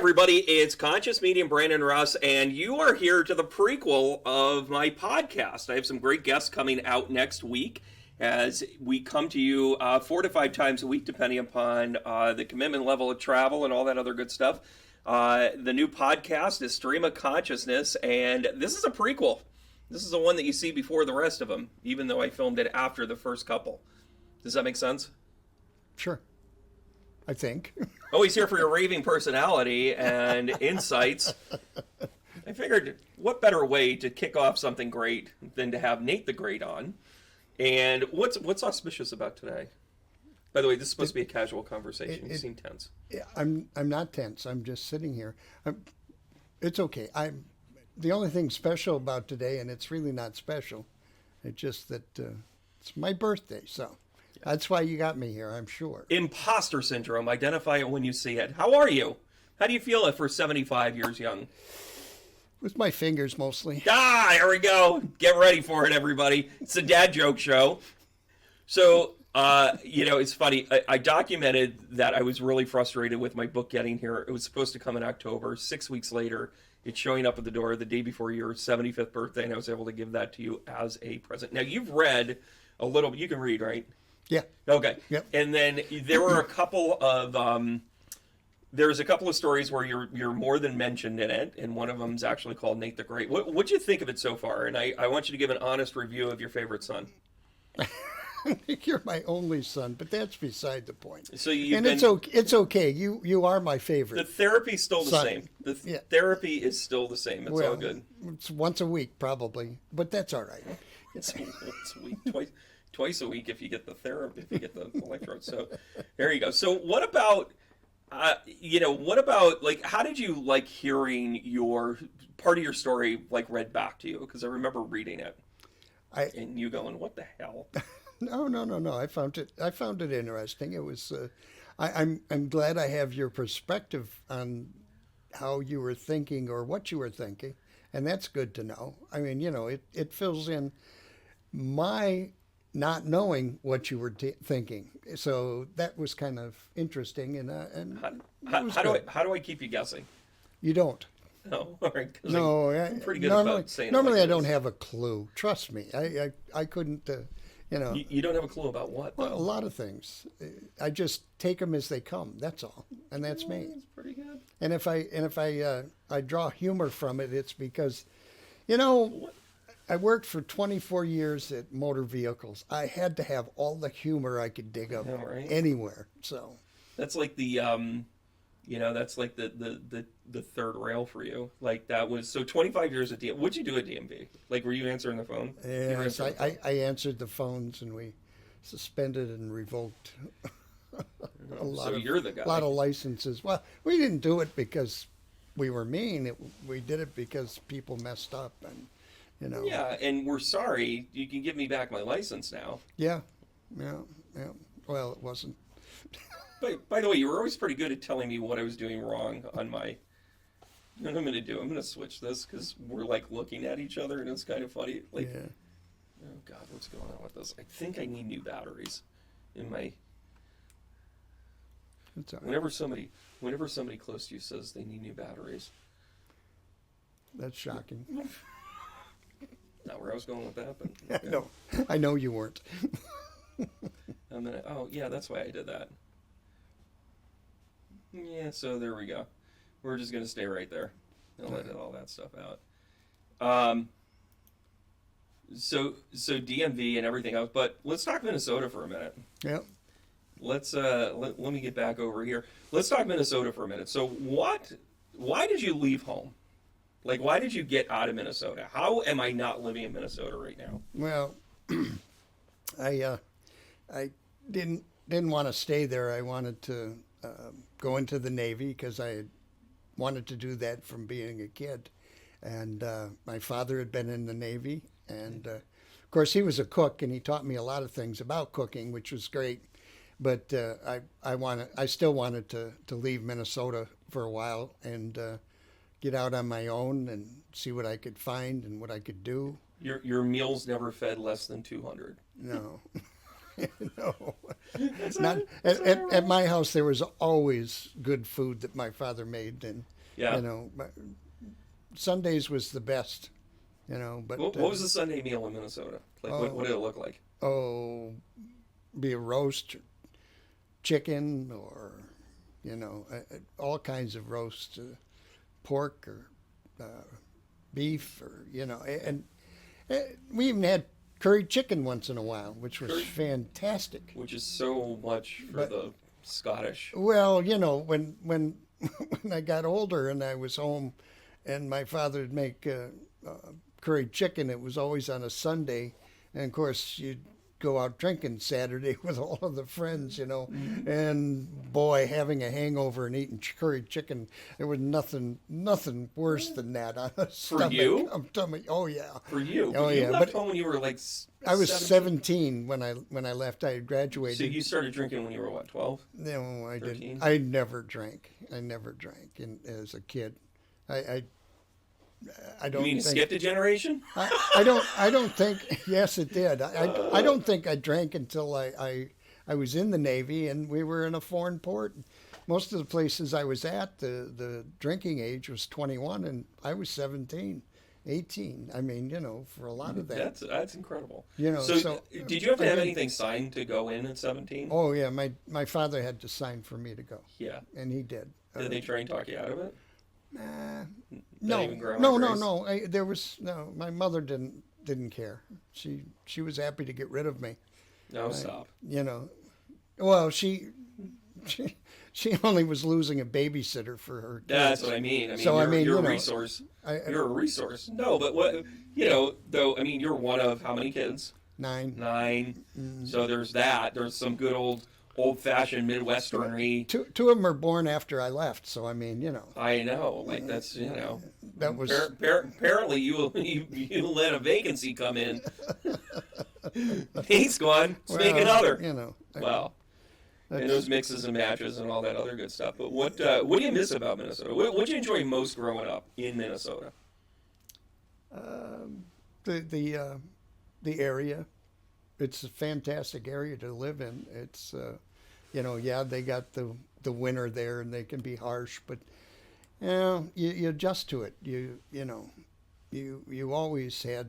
everybody, it's Conscious Medium Brandon Russ, and you are here to the prequel of my podcast. I have some great guests coming out next week as we come to you 4 to 5 times a week, depending upon the commitment level of travel and all that other good stuff. The new podcast is Stream of Consciousness, and this is a prequel. This is the one that you see before the rest of them, even though I filmed it after the first couple. Does that make sense? Sure. I think. Always here for your raving personality and insights. I figured, what better way to kick off something great than to have Nate the Great on? And what's auspicious about today? By the way, this is supposed to be a casual conversation. You seem tense. I'm not tense. I'm just sitting here. It's okay. The only thing special about today, and it's really not special, it's just that it's my birthday, so. That's why you got me here, I'm sure. Imposter syndrome. Identify it when you see it. How are you? How do you feel for 75 years young? With my fingers, mostly. Here we go. Get ready for it, everybody. It's a dad joke show. So, it's funny. I documented that I was really frustrated with my book getting here. It was supposed to come in October. 6 weeks later, it's showing up at the door the day before your 75th birthday, and I was able to give that to you as a present. Now, you've read a little, you can read, right? Yeah. Okay. Yep. And then there were a couple of there's a couple of stories where you're more than mentioned in it, and one of them is actually called Nate the Great. What'd you think of it so far? And I want you to give an honest review of your favorite son. You're my only son, but that's beside the point. So it's okay. You are my favorite. The therapy's still the son. same. The therapy is still the same. It's all good. It's once a week probably, but that's all right. It's once a week, twice a week if you get the therapy, if you get the electrodes. So there you go. So what about like, how did you like hearing your part of your story like read back to you? Because I remember reading it and you going, what the hell? No. I found it interesting. It was, I'm glad I have your perspective on how you were thinking or what you were thinking. And that's good to know. I mean, it fills in my not knowing what you were thinking, so that was kind of interesting. And how do I keep you guessing? You don't. No, all right. No, I'm pretty good normally, about saying. Normally, I don't have a clue. Trust me, I couldn't. You don't have a clue about what? Well, a lot of things. I just take them as they come. That's all, and that's me. That's pretty good. And if I draw humor from it, it's because, I worked for 24 years at motor vehicles. I had to have all the humor I could dig up anywhere. So that's like the that's like the third rail for you. Like that was so 25 years at DMV. What'd you do at DMV? Like, were you answering the phone? Yes, I answered the phones, and we suspended and revoked a lot of licenses. Well, we didn't do it because we were mean. We did it because people messed up, and Yeah, and we're sorry. You can give me back my license now. Yeah. Well, it wasn't. By the way, you were always pretty good at telling me what I was doing wrong on my. You know what I'm going to do? I'm going to switch this because we're like looking at each other, and it's kind of funny. Like, yeah. Oh God, what's going on with this? I think I need new batteries in my. That's all right. Whenever somebody close to you says they need new batteries. That's shocking. Not where I was going with that, but No, I know you weren't. That's why I did that. Yeah, so there we go. We're just gonna stay right there and let all that stuff out. So DMV and everything else, but let's talk Minnesota for a minute. Yeah. Let's let me get back over here. Let's talk Minnesota for a minute. So why did you leave home? Like, why did you get out of Minnesota? How am I not living in Minnesota right now? Well, I didn't want to stay there. I wanted to go into the Navy because I had wanted to do that from being a kid. And my father had been in the Navy. And, of course, he was a cook, and he taught me a lot of things about cooking, which was great. But I still wanted to leave Minnesota for a while and get out on my own and see what I could find and what I could do. Your meals never fed less than 200. No. No, That's not at my house. There was always good food that my father made, and Yeah. Sundays was the best. But What was the Sunday meal in Minnesota? Like, what did it look like? Be a roast, chicken, or all kinds of roast, pork or beef, or and we even had curried chicken once in a while, which was fantastic. Which is so much for the Scottish. Well, when when I got older and I was home, and my father would make curried chicken, it was always on a Sunday, and of course you'd go out drinking Saturday with all of the friends, and boy, having a hangover and eating curried chicken, there was nothing worse than that on a stomach. For you? Oh yeah. For you? Oh you yeah. left home when you were like. I was 17 when I left. I had graduated. So you started drinking when you were what, 12? No, I 13? didn't. I never drank. As a kid. I don't. You mean think, skipped a generation? I don't think. Yes, it did. I don't think I drank until I was in the Navy and we were in a foreign port. Most of the places I was at, the drinking age was 21 and I was 17, 18. I mean, for a lot of that. That's incredible. So did you have to have anything signed to go in at 17? Oh yeah, my father had to sign for me to go. Yeah. And he did. Did they try and talk you out of it? No. There was no. My mother didn't care. She was happy to get rid of me. No, stop. Well, she only was losing a babysitter for her kids. That's what I mean. You're a resource. You're a resource. No, but what though? I mean, you're one of how many kids? 9. 9. So there's that. There's some good old-fashioned Midwesternry. Two of them are born after I left, so I mean, I know, like that's that was apparently you let a vacancy come in. He's gone. Let's make another. Well, and those mixes and matches and all that other good stuff. But what do you miss about Minnesota? What did you enjoy most growing up in Minnesota? The area. It's a fantastic area to live in. It's, they got the winter there and they can be harsh, but you adjust to it. You always had,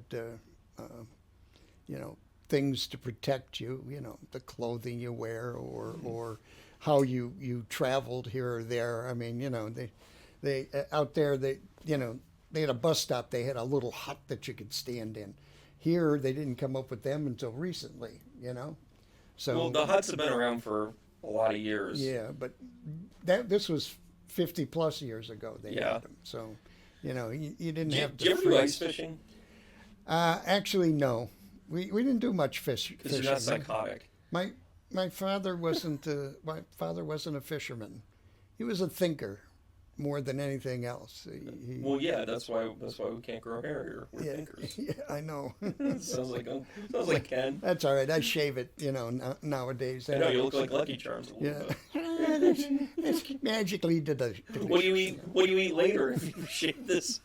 things to protect you. The clothing you wear or how you traveled here or there. I mean, they out there they had a bus stop. They had a little hut that you could stand in. Here, they didn't come up with them until recently, So Well, the huts have been around for a lot of years. Yeah, but this was 50 plus years ago. They had them, so you didn't have to. Did you ever do ice fishing? Actually, no. We didn't do much fishing. Because you're not psychotic. My father wasn't a fisherman. He was a thinker. More than anything else. That's why we can't grow hair here. We're thinkers. Yeah, I know. sounds like Ken. That's all right. I shave it, nowadays. I know you look like Lucky Charms a little bit. It's magically did a. What do you eat? What do you eat later if you shave this?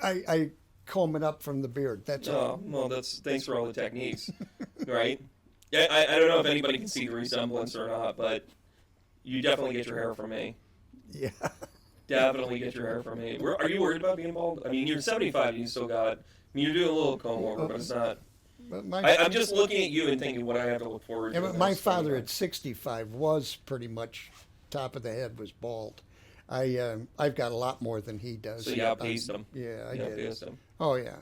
I comb it up from the beard. That's all. Well, thanks for all the techniques, right? Yeah, I don't know if anybody can see the resemblance or not, but. You definitely get your hair from me. Yeah. Definitely get your hair from me. Are you worried about being bald? I mean, you're 75 and you still got... you're doing a little comb over, but it's not... I'm just looking at you and thinking what I have to look forward to. But my father at 65 was pretty much top of the head, was bald. I've got a lot more than he does. So you outpaced him. Yeah, I did. Outpaced him. Oh, yeah.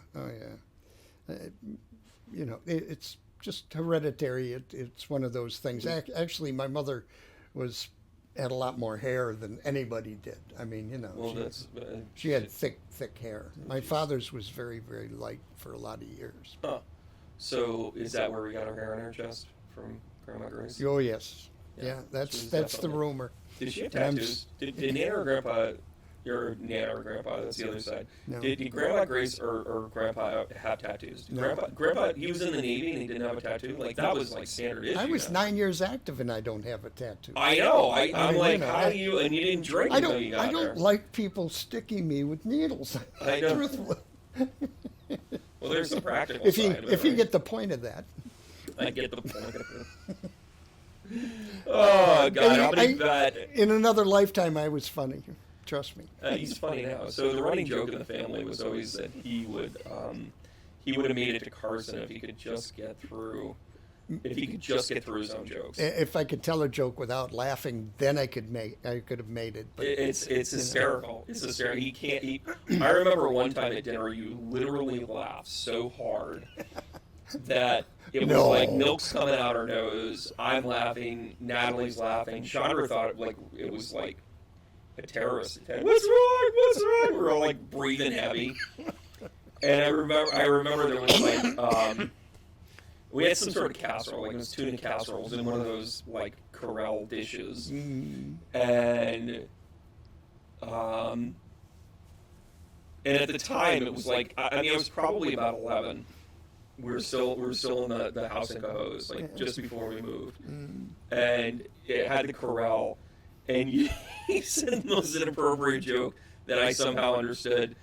It's just hereditary. It's one of those things. Actually, my mother... had a lot more hair than anybody did. I mean, she had thick hair. My father's was very, very light for a lot of years. Huh. So is that where we got our hair on our chest from Grandma Grace? Oh yes, yeah. That's the rumor. Did she have tattoos? Did Nana or Grandpa? Your Nana or Grandpa? That's the other side. No. Did Grandma Grace or Grandpa have tattoos? No. Grandpa, he was in the Navy and he didn't have a tattoo. Like that was like standard issue. I was 9 years active and I don't have a tattoo. I know. I'm like, how do you? And you didn't drink until you got there. I don't like people sticking me with needles. I know. Truthfully. Well, Well, there's the practical if you side of it, if you right? get the point of that. I get the point of it. Oh, God, how many bad... In another lifetime, I was funny. Trust me. He's funny now. So the running joke in the family was always that he would have made it to Carson if he could just get through. If he could just get through his own jokes. If I could tell a joke without laughing, then I could have made it. But, It's hysterical. It's hysterical. He can't. I remember one time at dinner, you literally laughed so hard that it was like milk's coming out her nose. I'm laughing. Natalie's laughing. Chandra thought it was like a terrorist attack. What's wrong? What's wrong? We were all like breathing heavy. And I remember there was like we had some sort of casserole, like it was tuna casseroles in one of those like Corel dishes, and at the time it was like I mean I was probably about 11. We were still in the house in Cohoes, like just before we moved, and it had the Corel, and he said the most inappropriate joke that I somehow understood,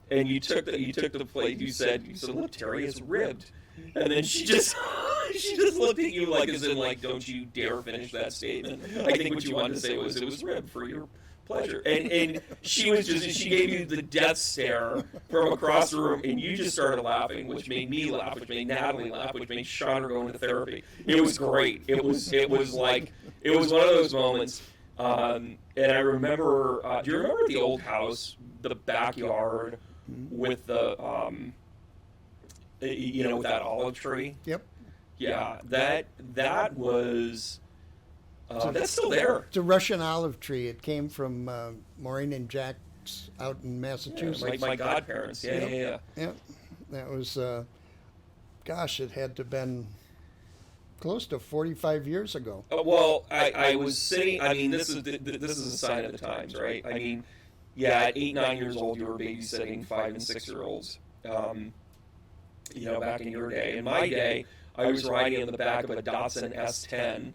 and you took the plate. You said, "Look, Terry, it's ribbed," and then she just looked at you like as in like, "Don't you dare finish that statement." I think what you wanted to say was it was ribbed for your pleasure, and she gave you the death stare from across the room, and you just started laughing, which made me laugh, which made Natalie laugh, which made Chandra go into therapy. It was great. It was one of those moments. And I remember, do you remember the old house, the backyard with the, with that olive tree? Yep. Yeah, that was, that's still there. It's a Russian olive tree. It came from Maureen and Jack's out in Massachusetts. Yeah, my godparents. Yeah. Yep. That was, it had to have been close to 45 years ago. Well, I was sitting. I mean, this is a sign of the times, right? I mean, yeah, at 8, 9 years old, you were babysitting 5 and 6 year olds. Back in your day. In my day, I was riding in the back of a Datsun S10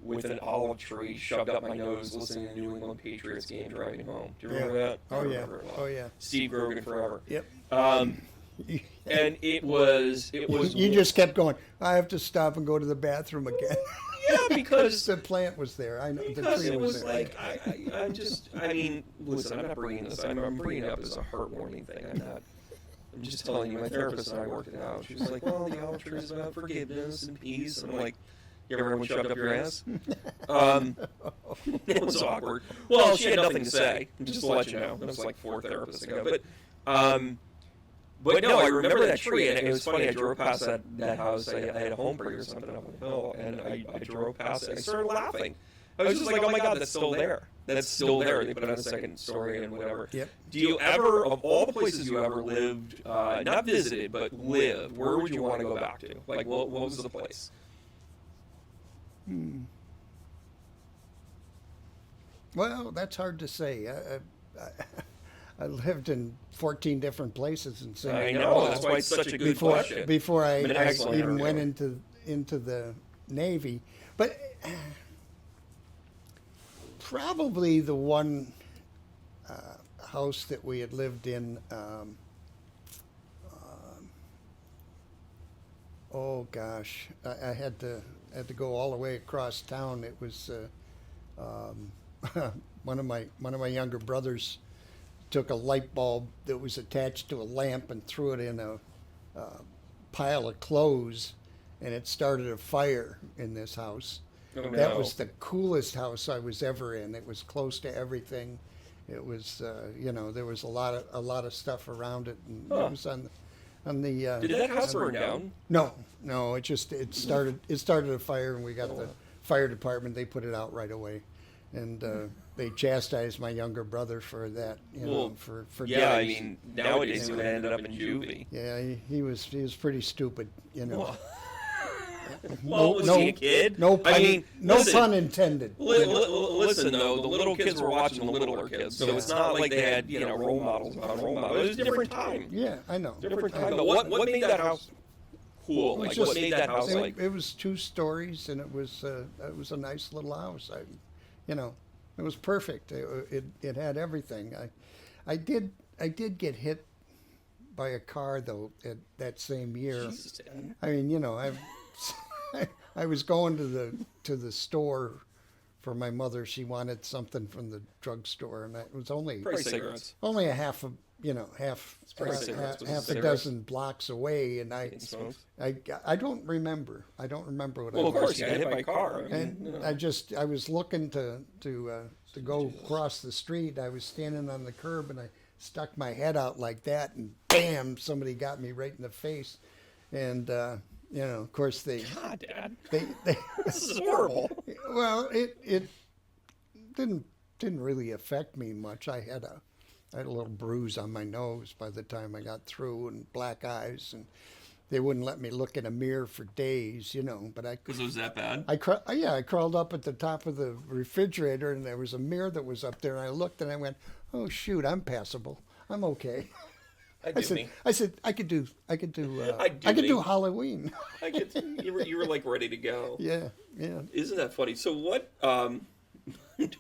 with an olive tree shoved up my nose, listening to New England Patriots game, driving home. Do you remember that? Oh yeah. Steve Grogan forever. Yep. And it was. You just kept going. I have to stop and go to the bathroom again. Yeah, because the plant was there. I know the because tree it was there. like I mean, listen, I'm not bringing this. I'm bringing it up as a heartwarming thing. I'm just telling you. My therapist and I worked it out. She was like, "Well, the olive tree is about forgiveness and peace." And I'm like, "You ever had one shoved up your ass?" It was awkward. Well, she had nothing to say. Just to let you know, that was like 4 therapists ago. But no, I remember that tree, and it was funny. I drove past that house. I had a home break or something up on the hill, and I drove past it. I started laughing. I was just like, "Oh my God, that's still there. That's still there." They put it on a second story and whatever. Yep. Do you ever, of all the places you ever lived, not visited, but lived, where would you want to go back to? Like, what was the place? Well, that's hard to say. I lived in 14 different places in St. I know, that's why it's such a good question. Before I Excellent even interview. went into the Navy. But probably the one house that we had lived in, oh gosh, I had to go all the way across town. It was one of my younger brothers took a light bulb that was attached to a lamp and threw it in a pile of clothes, and it started a fire in this house. Oh, no. That was the coolest house I was ever in. It was close to everything. It was, there was a lot of stuff around it, and it was on the. Did that house burn down? No. It started a fire, and we got the fire department. They put it out right away, and they chastised my younger brother for that. For yeah, I days. mean, nowadays he would have ended up in juvie. Yeah, he was pretty stupid. Well, was he a kid? No pun, listen, pun intended. Listen, though, the little kids were watching the littler kids, so it's not like they had, role models upon role models. It was a different time. Yeah, I know. Different time. But what made that house cool? Like, what made that house like? It was 2 stories, and it was a nice little house. It was perfect. It had everything. I did get hit buy a car though that same year. Jesus, Dad. I mean, I was going to the store for my mother. She wanted something from the drugstore, and it was only Probably cigarettes. only a half a probably cigarettes. Was it half a cigarettes? dozen blocks away, and I don't remember. I don't remember what Well, I of was. course, you got hit by a car. And I was looking to go across the street. I was standing on the curb, and I stuck my head out like that, and bam! Somebody got me right in the face, and of course God, Dad. they This is horrible. well, it didn't really affect me much. I had a little bruise on my nose by the time I got through, and black eyes, and they wouldn't let me look in a mirror for days, But Because it was that bad? I crawled up at the top of the refrigerator, and there was a mirror that was up there, and I looked, and I went, "Oh shoot, I'm passable. I'm okay." I said I could do Halloween. You were like ready to go. Yeah. Isn't that funny? So what?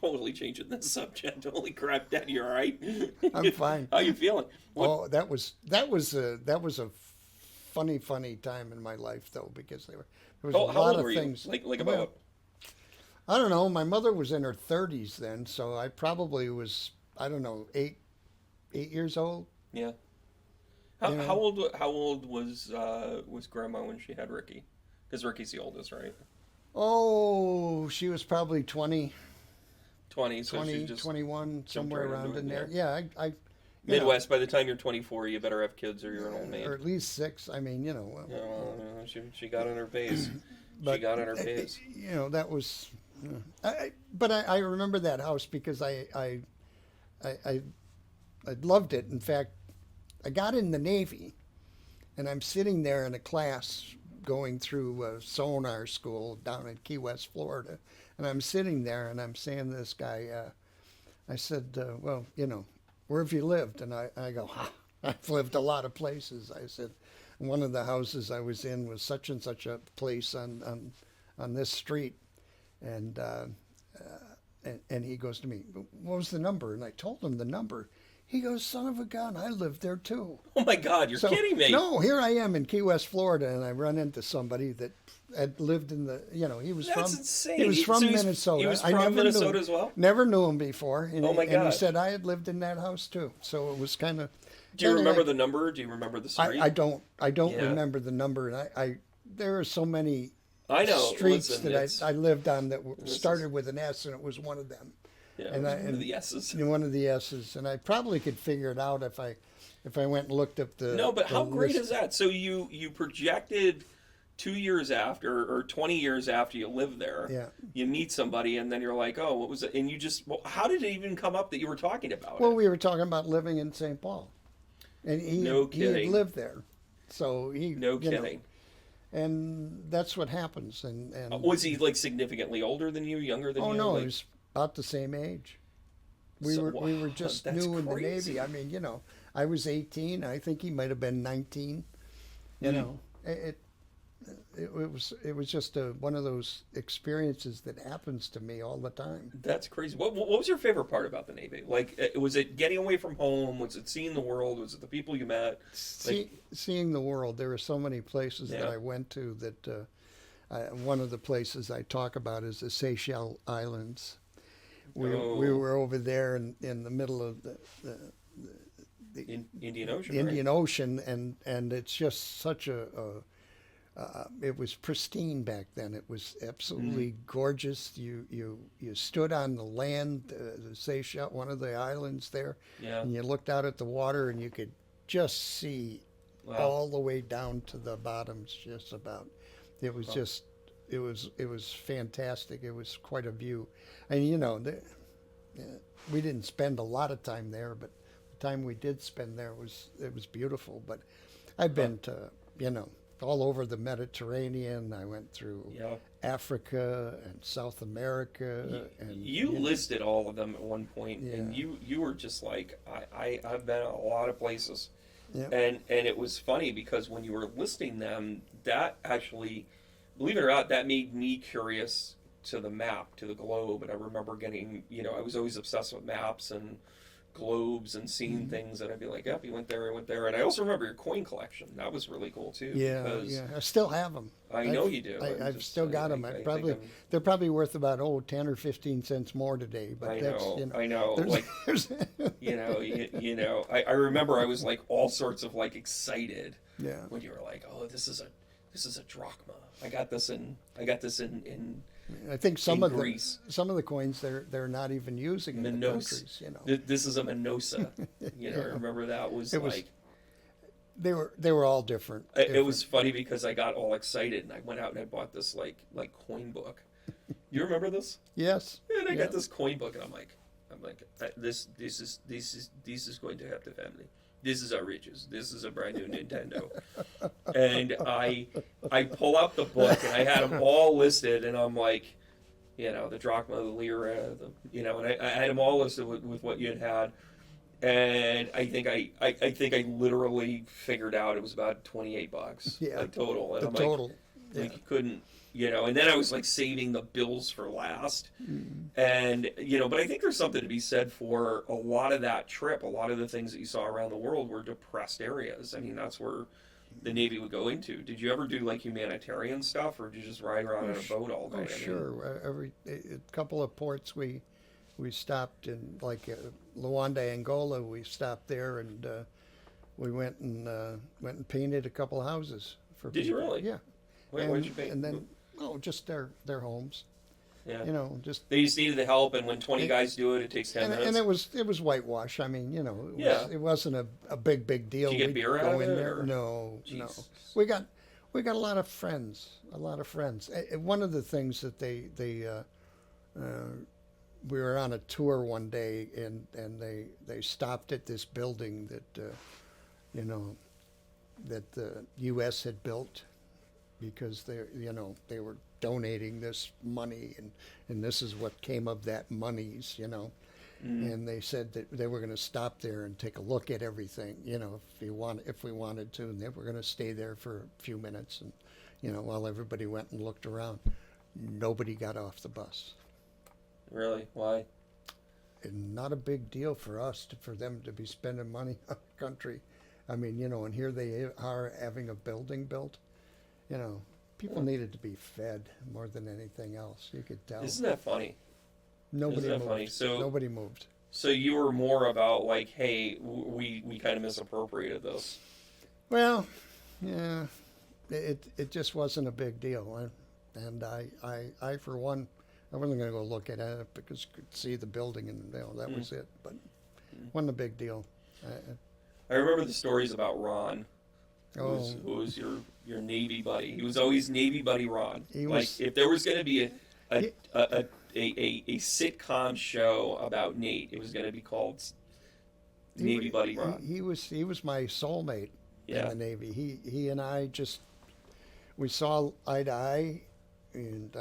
Totally changing the subject. Holy crap, Dad, you all right? I'm fine. How you feeling? Oh, that was a funny time in my life though, because there was a how lot old of were things. You? Like about? I don't know. My mother was in her 30s then, so I probably was, I don't know, 8 years old. Yeah. How old was Grandma when she had Ricky? Because Ricky's the oldest, right? Oh, she was probably 20, 20, so 20, she just 21, somewhere right around into in it, there. yeah. Yeah, I Midwest. By the time you're 24, you better have kids or you're an old maid. or at least 6. I mean, She got on her pace. But, she got on her pace. That was. But I remember that house because I loved it. In fact, I got in the Navy, and I'm sitting there in a class going through sonar school down in Key West, Florida, and I'm sitting there and I'm saying to this guy, I said, well, where have you lived? And I go, I've lived a lot of places. I said, one of the houses I was in was such and such a place on this street, and he goes to me, what was the number? And I told him the number. He goes, son of a gun, I lived there too. Oh my God, you're kidding me. No, here I am in Key West, Florida, and I run into somebody that had lived in the, he was That's from, insane. He was from So Minnesota. He was I from never Minnesota knew, as well? Never knew him before. And, Oh my and God. he said I had lived in that house too. So it was kind of. Do you remember the number? Do you remember the street? I don't Yeah. remember the number, and there are so many I know. streets Listen, that I lived on that started with an S, and it was one of them. Yeah, and one of the S's. One of the S's, and I probably could figure it out if I went and looked up the. No, but how the great list. is that? So you projected 2 years after or 20 years after you lived there. Yeah. You meet somebody and then you're like, oh, what was it? And you just, how did it even come up that you were talking about Well, it? we were talking about living in St. Paul, and he had lived there, so he. No kidding. And that's what happens. And was he like significantly older than you, younger than you? Oh no, like, he was about the same age. We So, were just that's new in the crazy. Navy. I mean, I was 18. I think he might have been 19. It was just one of those experiences that happens to me all the time. That's crazy. What was your favorite part about the Navy? Like, was it getting away from home? Was it seeing the world? Was it the people you met? Seeing the world. There were so many places that I went to that one of the places I talk about is the Seychelles Islands. We were over there in the middle of the Indian Ocean. Indian Ocean, and it's just such it was pristine back then. It was absolutely gorgeous. You stood on the land, the Seychelles, one of the islands there, and you looked out at the water, and you could just see all the way down to the bottoms, just about. It was just. It was fantastic. It was quite a view, and we didn't spend a lot of time there, but the time we did spend there it was beautiful. But I've been to all over the Mediterranean. I went through Africa and South America. You listed all of them at one point, and you were just like, I've been a lot of places, and it was funny because when you were listing them, that actually. Believe it or not, that made me curious to the map, to the globe. And I remember getting, I was always obsessed with maps and globes and seen things, and I'd be like, yep, you went there, I went there. And I also remember your coin collection. That was really cool too. Yeah, yeah. I still have them. I know you do. I've still got them. They're probably worth about 10 or 15 cents more today. But I know. Like, I remember I was like all sorts of like excited. Yeah. When you were like, oh, this is a drachma. I got this in I think some of Greece. Some of the coins they're not even using in the countries. This is a Minosa. I remember that was they were all different. It was funny because I got all excited and I went out and I bought this like coin book. You remember this? Yes. And I got this coin book and I'm like, this is going to help the family. This is our riches. This is a brand new Nintendo. And I pull out the book and I had them all listed and I'm like, the drachma, the lira, and I had them all listed with what you had. And I think I literally figured out it was about $28 total. And the total. Like you couldn't, and then I was like saving the bills for last. And, but I think there's something to be said for a lot of that trip. A lot of the things that you saw around the world were depressed areas. I mean, that's where the Navy would go into. Did you ever do like humanitarian stuff or did you just ride around on a boat all day? Sure. A couple of ports we stopped in, like Luanda, Angola, we stopped there and we went and painted a couple houses for people. Did you really? Yeah. Where'd you paint? And then, just their homes. Yeah. Just they just needed the help, and when 20 guys do it, it takes 10 minutes. And it was whitewash. I mean, it wasn't a big deal. Did you get beer out of it? Or? No. We got a lot of friends. One of the things that we were on a tour one day, and they stopped at this building that that the U.S. had built because they were donating this money and this is what came of that monies, and they said that they were going to stop there and take a look at everything, if we wanted to, and they were going to stay there for a few minutes and while everybody went and looked around. Nobody got off the bus. Really? Why? And not a big deal for them to be spending money on the country. I mean, and here they are having a building built. People needed to be fed more than anything else. You could tell. Isn't that funny? Nobody moved. Funny? So nobody moved. So you were more about like, hey, we kind of misappropriated this. Well, yeah, it just wasn't a big deal, and I for one, I wasn't going to go look at it because I could see the building and that was it. But it wasn't a big deal. I remember the stories about Ron. Who was your Navy buddy? He was always Navy buddy Ron. If there was going to be a sitcom show about Nate, it was going to be called Navy buddy Ron. He was my soulmate in the Navy. He and I we saw eye to eye, and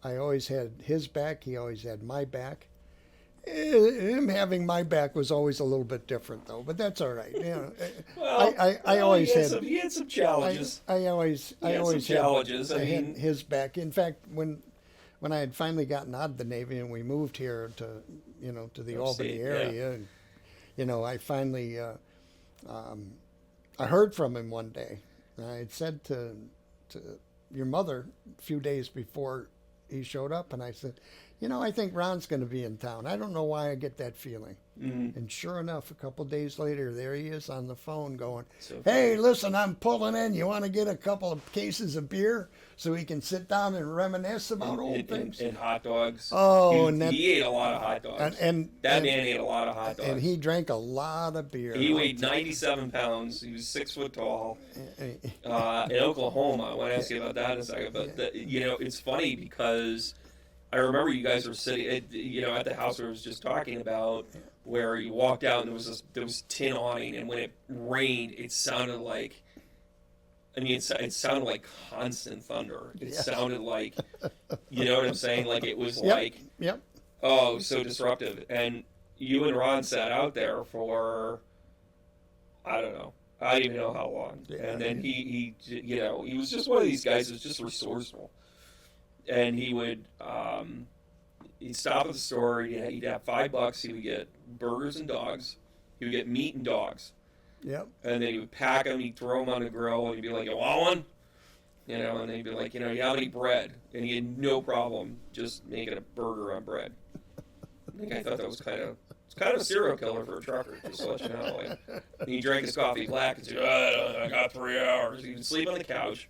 I always had his back. He always had my back. Him having my back was always a little bit different, though, but that's all right. Well, I always had. He had some challenges. I always had challenges. I had his back. In fact, when I had finally gotten out of the Navy and we moved here to the Albany area, and, I finally I heard from him one day. And I had said to your mother a few days before he showed up, and I said, I think Ron's going to be in town. I don't know why I get that feeling. And sure enough, a couple of days later, there he is on the phone going, hey, listen, I'm pulling in. You want to get a couple of cases of beer so we can sit down and reminisce about old things? And hot dogs. Oh, he ate a lot of hot dogs. That man ate a lot of hot dogs. And he drank a lot of beer. He weighed 97 pounds. He was 6 foot tall. In Oklahoma, I want to ask you about that in a second. But, it's funny because I remember you guys were sitting at the house where I was just talking about, where you walked out and there was tin awning, and when it rained, it sounded like, it sounded like constant thunder. It sounded like, you know what I'm saying? Like it was so disruptive. And you and Ron sat out there for, I don't know. I don't even know how long. Yeah, and then he was just one of these guys who's just resourceful. And he would, he'd stop at the store, he'd have $5, he would get burgers and dogs. He would get meat and dogs. Yep. And then he would pack them, he'd throw them on the grill, and he'd be like, "You want one?" You know, and they'd be like, "You know, you have any bread?" And he had no problem just making a burger on bread. I think I thought that was kind of a serial killer for a trucker, just to let you know. Like, and he drank his coffee black and said, "I got 3 hours." He would sleep on the couch.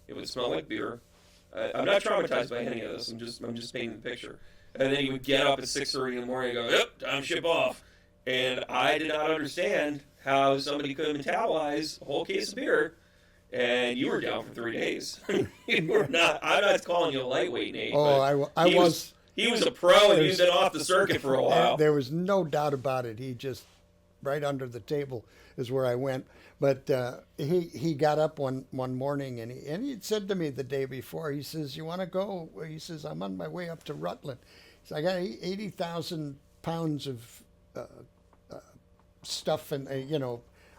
It would smell like beer. I'm not traumatized by any of this. I'm just painting the picture. And then he would get up at 6:30 in the morning and go, "Yep, time to ship off." And I did not understand how somebody could metabolize a whole case of beer. And you were down for 3 days. You were not. I'm not calling you a lightweight, Nate. Oh, I was. He was a pro, and he's been off the circuit for a while. There was no doubt about it. He just right under the table is where I went. But he got up one morning and he had said to me the day before. He says, "You want to go?" He says, "I'm on my way up to Rutland." So I got 80,000 pounds of stuff and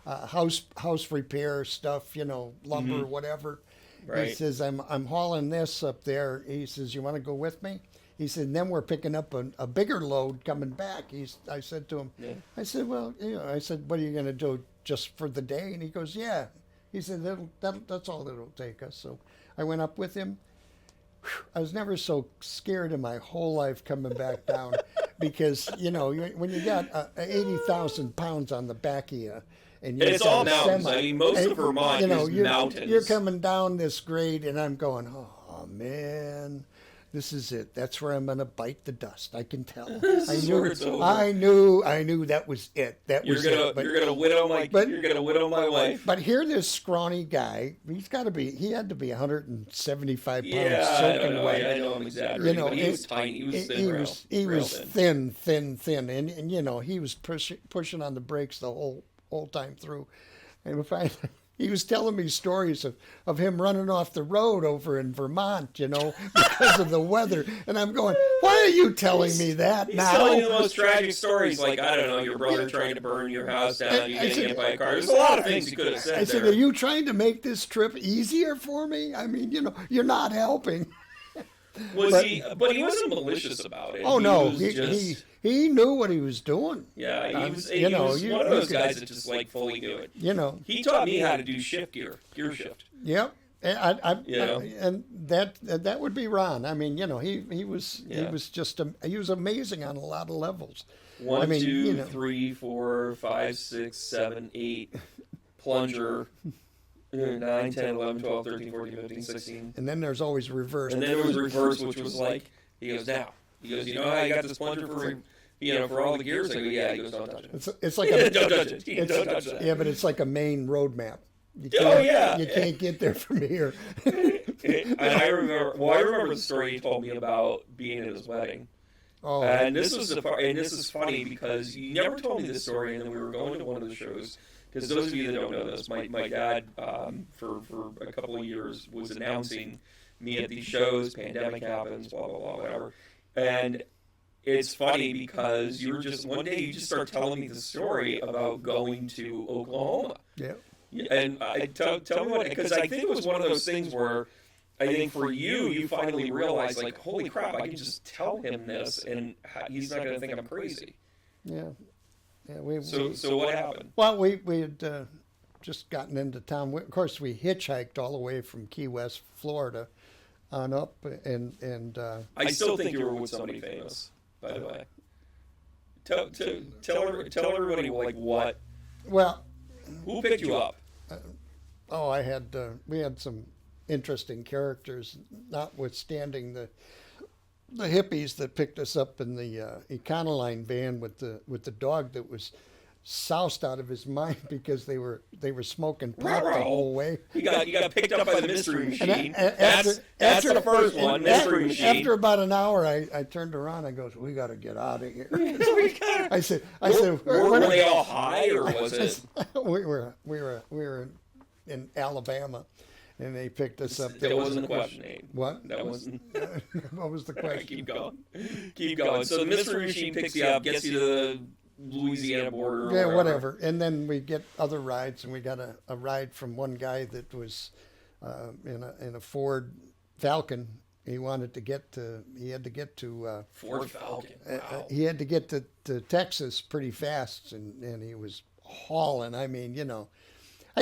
house repair stuff, lumber, whatever. Right. He says, I'm hauling this up there. He says, "You want to go with me?" He said, and then we're picking up a bigger load coming back. I said to him, Yeah. I said, "Well, I said, what are you going to do just for the day?" And he goes, "Yeah." He said, that's all it'll take us. So I went up with him. I was never so scared in my whole life coming back down because, when you got 80,000 pounds on the back of you, and it's all mountains. I mean, most of Vermont is mountains. You're coming down this grade, and I'm going, oh, man, this is it. That's where I'm going to bite the dust. I can tell. I knew that was it. You're gonna whittle my wife. But here, this scrawny guy, he had to be 175 pounds. Yeah, I don't know. Wet. I know I'm exaggerating, but he was tiny. He was thin. He was thin, and he was pushing on the brakes the whole time through. And he was telling me stories of him running off the road over in Vermont, because of the weather. And I'm going, why are you telling me that now? He's telling you the most tragic stories, like, I don't know, your brother trying to burn your house down, you getting hit by a car. There's a lot of things he could have said. I said, "Are you trying to make this trip easier for me? I mean, you're not helping." But he wasn't malicious about it. Oh, no. He knew what he was doing. Yeah, he was one of those guys that just, fully knew it. He taught me how to do gear shift. Yep. And that would be Ron. I mean, he was amazing on a lot of levels. 1, 2, 3, 4, 5, 6, 7, 8, plunger. 9, 10, 11, 12, 13, 14, 15, 16. And then there's always reverse. And then there was reverse, which was like, he goes, "Now." He goes, "You know how you got this plunger for all the gears?" I go, "Yeah." He goes, "Don't touch it." It's like don't touch it. Don't touch that. Yeah, but it's like a main road map. You can't get there from here. And I remember the story he told me about being at his wedding. Oh, and this is funny because you never told me this story, and then we were going to one of the shows. Because those of you that don't know this, my dad, for a couple of years, was announcing me at these shows, pandemic happens, blah, blah, blah, whatever. And it's funny because one day you just start telling me the story about going to Oklahoma. Yeah. And tell me what, because I think it was one of those things where I think for you finally realized, holy crap, I can just tell him this and he's not going to think I'm crazy. Yeah. Yeah, so what happened? Well, we had just gotten into town. Of course, we hitchhiked all the way from Key West, Florida, on up, and I still think you were with somebody famous, by the way. Tell everybody what. Well, who picked you up? We had some interesting characters, notwithstanding the hippies that picked us up in the Econoline van with the dog that was soused out of his mind because they were smoking pot the whole way. You got picked up by the mystery machine. That's the first one, mystery machine. After about an hour, I turned around and goes, "We got to get out of here." I said, were they all high or was it? We were in Alabama. And they picked us up. That wasn't the question, Abe. What? That wasn't. What was the question? Keep going. So the mystery machine picks you up, gets you to the Louisiana border. Yeah, whatever. And then we get other rides, and we got a ride from one guy that was in a Ford Falcon, He wanted to get to. He had to get to. Ford Falcon. Wow. He had to get to Texas pretty fast, and he was hauling. I mean,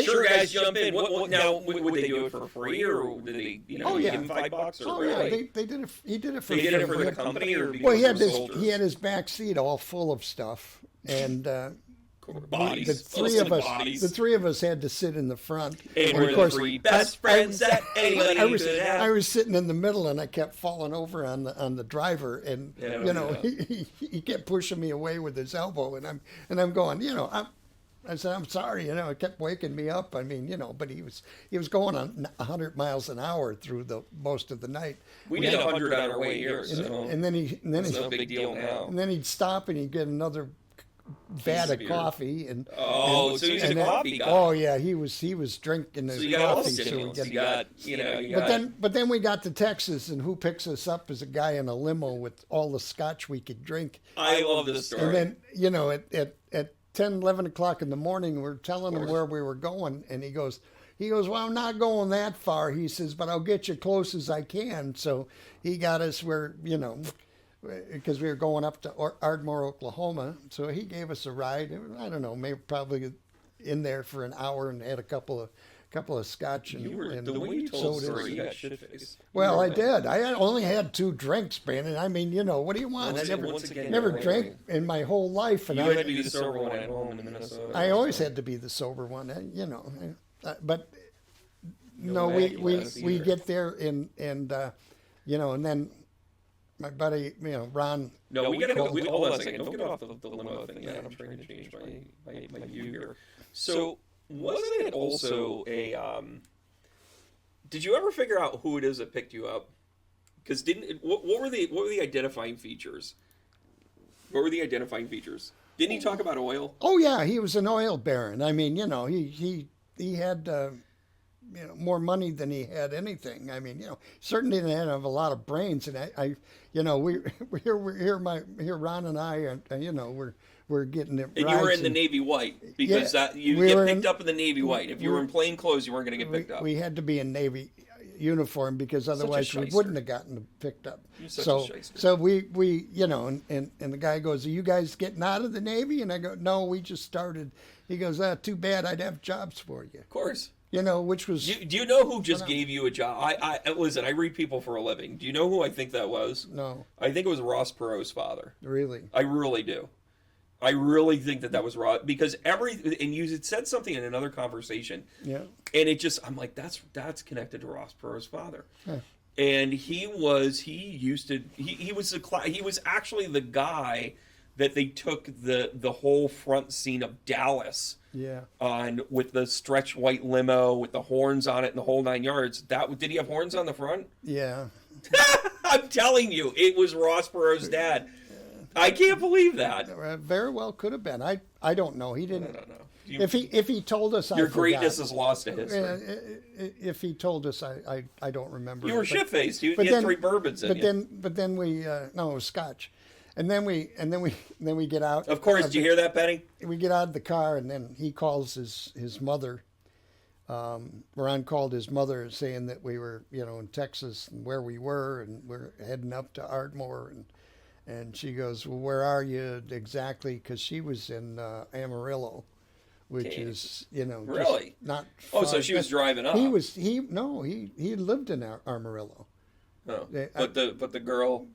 Sure, guys, jump in. What now? Would they do it for free, or did they, oh, yeah. give him $5? Or yeah, they did it. He did it for. They did free. it for the company, or well, he had soldiers? he had his back seat all full of stuff, and. Bodies. The three of us had to sit in the front. And we're the three best friends that anybody could have. I was sitting in the middle, and I kept falling over on the driver, and he kept pushing me away with his elbow, and I'm going, I said, I'm sorry, it kept waking me up. I mean, but he was going on 100 miles an hour through the most of the night. We did 100 on our way here, so and then it's no big deal now. And then he'd stop and he'd get another vat of coffee and so he's a coffee guy. Oh yeah, he was drinking his coffee. But then we got to Texas, and who picks us up is a guy in a limo with all the scotch we could drink. I love this story. And then at 10, 11 o'clock in the morning, we're telling him where we were going, and he goes, well, I'm not going that far. He says, but I'll get you close as I can. So he got us where because we were going up to Ardmore, Oklahoma. So he gave us a ride. I don't know, maybe probably in there for an hour, and had a couple of scotch and the way you told the story, you got shit-faced. Well, I did. I only had 2 drinks, Brandon. I mean, what do you want? I never drank in my whole life. And you had to be the sober one at home in Minnesota. I always had to be the sober one, but no, we get there and and then my buddy, Ron. No, we gotta go. Hold on a second. Don't get off the limo thing yet. I'm trying to change my view here. So, wasn't it also a? Did you ever figure out who it is that picked you up? Because what were the identifying features? What were the identifying features? Didn't he talk about oil? Oh yeah, he was an oil baron. I mean, he had. More money than he had anything. I mean, certainly didn't have a lot of brains. And Ron and I, we're getting it. And you were in the Navy white because you get picked up in the So white. If you were in plain clothes, you weren't going to get picked up. We had to be in Navy uniform because otherwise we wouldn't have gotten picked up. So we and the guy goes, "Are you guys getting out of the Navy?" And I go, "No, we just started." He goes, "Too bad. I'd have jobs for you." Of course. Which was... Do you know who just gave you a job? I listen, I read people for a living. Do you know who I think that was? No. I think it was Ross Perot's father. Really? I really do. I really think that was Ross, because and you had said something in another conversation. Yeah. And it just, I'm like, that's connected to Ross Perot's father. Huh. And he was actually the guy that they took the whole front scene of Dallas on with the stretch white limo with the horns on it and the whole 9 yards. Did he have horns on the front? Yeah. I'm telling you, it was Ross Perot's dad. I can't believe that. Very well could have been. I don't know. He didn't. No. If he told us, your greatness is lost to history. If he told us, I don't remember. You were shit-faced. You had 3 bourbons in you. But then we it was scotch. And then we get out. Of course, did you hear that, Penny? We get out of the car, and then he calls his mother. Ron called his mother saying that we were, in Texas and where we were, and we're heading up to Ardmore, and she goes, "Well, where are you exactly?" Because she was in Amarillo, which is, really not. Far. Oh, so she was driving up. He lived in Amarillo. Oh, but the girl.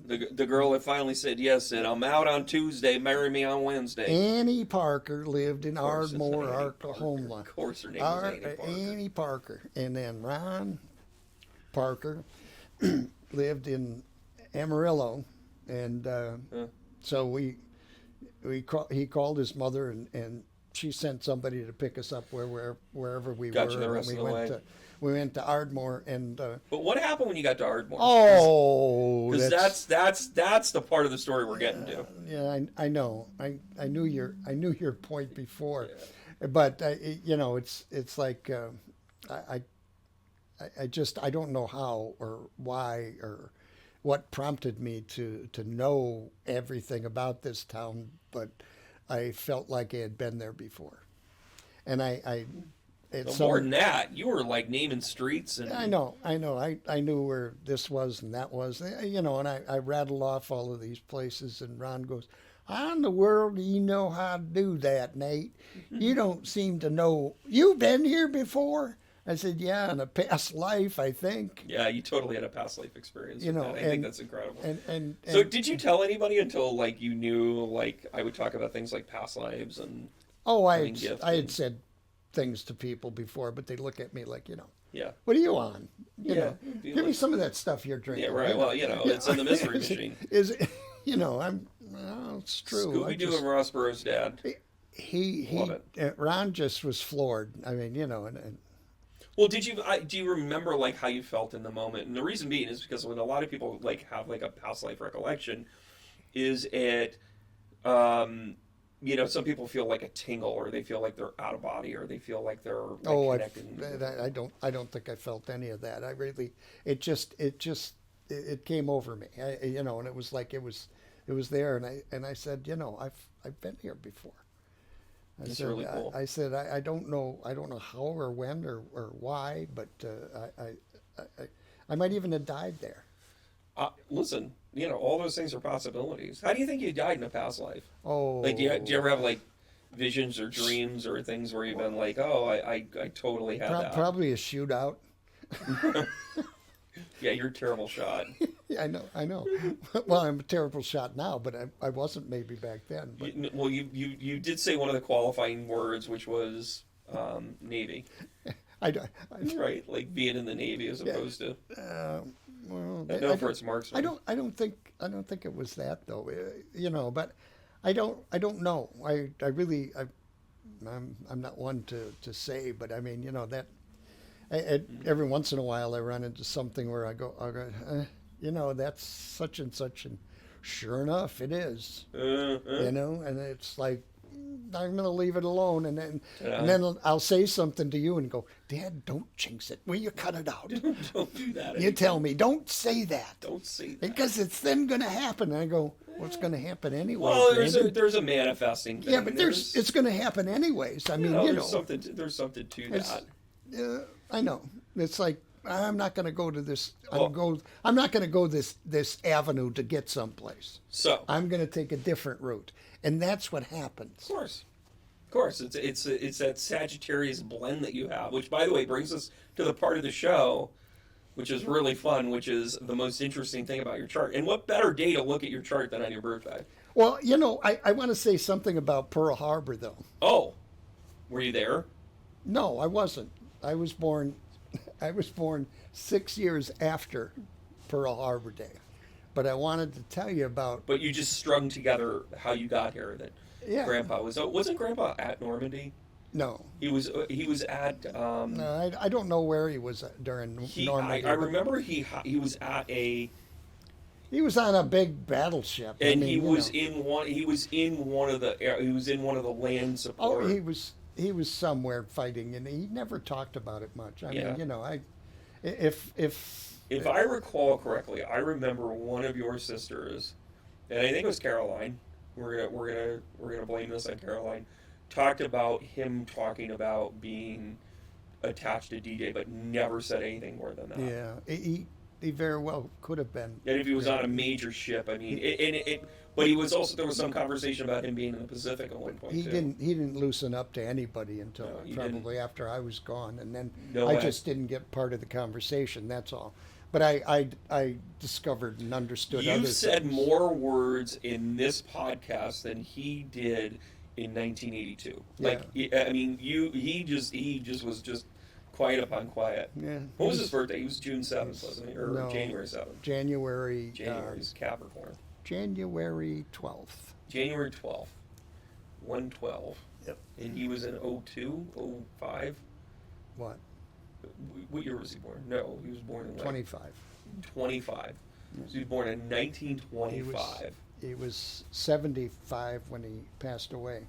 The girl that finally said yes said, "I'm out on Tuesday, marry me on Wednesday." Annie Parker lived in Ardmore, Oklahoma. Of course her name was Annie Parker. And then Ron Parker lived in Amarillo. And so he called his mother, and she sent somebody to pick us up wherever we Got were. You the rest of the way. We went to Ardmore, and but what happened when you got to Ardmore? Oh, because that's the part of the story we're getting to. Yeah, I know. I knew your point before, but it's like I don't know how or why or what prompted me to know everything about this town, but I felt like I had been there before, and it's more than that, you were like naming streets and I know. I knew where this was and that was, and I rattled off all of these places, and Ron goes, "How in the world do you know how to do that, Nate? You don't seem to know. You've been here before?" I said, "Yeah, in a past life, I think." Yeah, you totally had a past life experience with that. I think that's incredible. And so did you tell anybody until like you knew like I would talk about things like past lives and I had said things to people before, but they look at me like, yeah, what are you on? Give like, me some of that stuff you're drinking. Yeah, right. Well, it's in the mystery machine. Is it, it's true. Scooby-Doo and Ross Burroughs' dad. Ron just was floored. I mean, and well, do you remember like how you felt in the moment? And the reason being is because when a lot of people like have like a past life recollection, is it, some people feel like a tingle, or they feel like they're out of body, or they feel like they're like connected. I don't think I felt any of that. It came over me. And it was like it was there, and I said, I've been here before. That's really cool. I said I don't know how or when or why, but I might even have died there. Listen, all those things are possibilities. How do you think you died in a past life? Oh, like do you ever have like visions or dreams or things where you've been like, oh, I totally had that? Probably a shootout. Yeah, you're a terrible shot. I know. Well, I'm a terrible shot now, but I wasn't maybe back then. But. You did say one of the qualifying words, which was Navy. Right, like being in the Navy as opposed to. Well, I know for its marksman. I don't think it was that though. But I don't know. I'm not one to say, but I mean, that. Every once in a while, I run into something where I go, that's such and such, and sure enough, it is. And it's like, I'm going to leave it alone, and then I'll say something to you and go, Dad, don't jinx it. Will you cut it out? Don't do that. You tell me, don't say that. Don't say that. Because it's then going to happen. And I go, well, it's going to happen anyway. Well, there's a manifesting thing. Yeah, but it's going to happen anyways. I mean, there's something to that. I know. It's like I'm not going to go to this. I'm not going to go this avenue to get someplace. So I'm going to take a different route, and that's what happens. Of course, it's that Sagittarius blend that you have, which, by the way, brings us to the part of the show, which is really fun, which is the most interesting thing about your chart. And what better day to look at your chart than on your birthday? Well, I want to say something about Pearl Harbor, though. Oh, were you there? No, I wasn't. I was born 6 years after Pearl Harbor Day, but I wanted to tell you about. But you just strung together how you got here. That Grandpa wasn't Grandpa at Normandy? No, he was at. No, I don't know where he was during Normandy. I remember he was at a. He was on a big battleship, and he was in one of the land support. Oh, he was somewhere fighting, and he never talked about it much. I mean, if I recall correctly, I remember one of your sisters, and I think it was Caroline. We're gonna blame this on Caroline. Talked about him talking about being attached to DJ, but never said anything more than that. Yeah, he very well could have been. And if he was on a major ship, I mean, but he was also, there was some conversation about him being in the Pacific at one point. He didn't loosen up to anybody until probably after I was gone, and then I just didn't get part of the conversation. That's all. But I discovered and understood. You've said more words in this podcast than he did in 1982. Yeah. Like, I mean, he just was just quiet upon quiet. Yeah. What was his birthday? He was June 7th, wasn't he? Or January 7th? January's Capricorn. January 12th. January 12th. 112. Yep. And he was in 02, 05? What? What year was he born? No, he was born in 25. 25. So he was born in 1925. He was 75 when he passed away.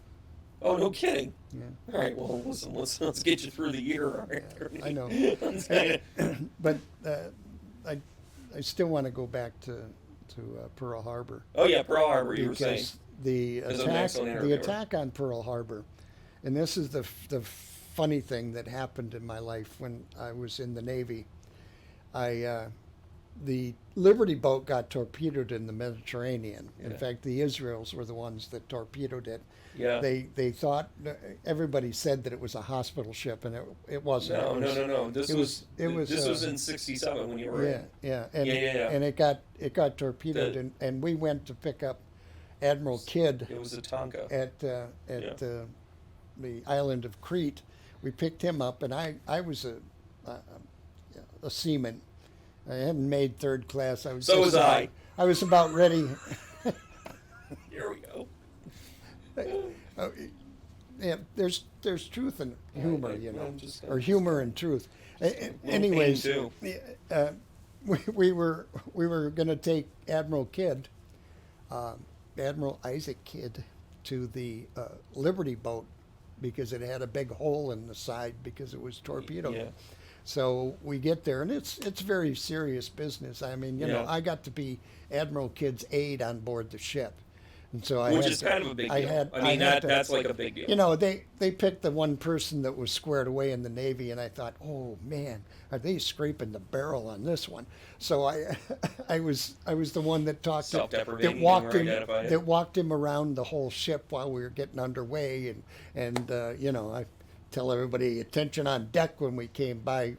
Oh, no kidding. Yeah. All right, well, listen, let's get you through the year. All right, I know. But I still want to go back to Pearl Harbor. Oh, yeah, Pearl Harbor, you were saying. The attack on Pearl Harbor, and this is the funny thing that happened in my life when I was in the Navy. The Liberty boat got torpedoed in the Mediterranean. In fact, the Israels were the ones that torpedoed it. Yeah. They thought, everybody said that it was a hospital ship, and it wasn't. No. This was in '67 when you were in. And it got torpedoed, and we went to pick up Admiral Kidd. It was a Tonka at the island of Crete. We picked him up, and I was a seaman. I hadn't made third class. I was about ready. Here we go. Yeah, there's truth and humor, or humor and truth. Anyways, we were going to take Admiral Kidd, Admiral Isaac Kidd, to the Liberty boat because it had a big hole in the side because it was torpedoed. Yeah. So we get there, and it's very serious business. I mean, I got to be Admiral Kidd's aide on board the ship, and so which is kind of a big deal. That's like a big deal. They picked the one person that was squared away in the Navy, and I thought, oh man, are they scraping the barrel on this one? So I was the one that walked him around the whole ship while we were getting underway, and I tell everybody attention on deck when we came by,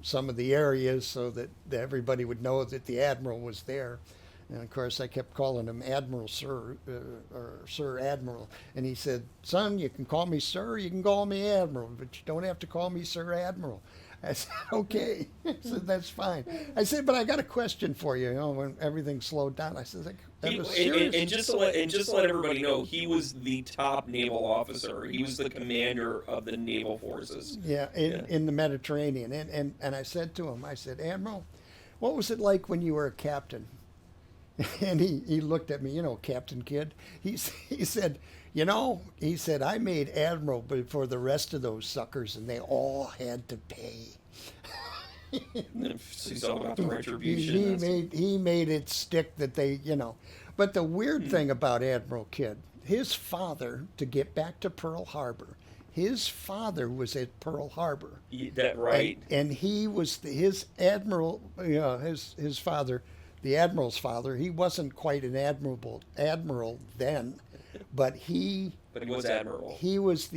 some of the areas so that everybody would know that the Admiral was there. And of course, I kept calling him Admiral, Sir, or Sir Admiral. And he said, son, you can call me Sir, you can call me Admiral, but you don't have to call me Sir Admiral. I said, okay. I said, that's fine. I said, but I got a question for you, when everything slowed down. I said, and just to let everybody know, he was the top naval officer. He was the commander of the naval forces. Yeah, in the Mediterranean. And I said to him, I said, Admiral, what was it like when you were a captain? And he looked at me, Captain Kidd. He said, I made Admiral for the rest of those suckers, and they all had to pay. He's all about the retribution. He made it stick that they, But the weird thing about Admiral Kidd, his father, to get back to Pearl Harbor, his father was at Pearl Harbor. That right. And he was his admiral, his father. The admiral's father, he wasn't quite an admiral then, but he was admirable. He was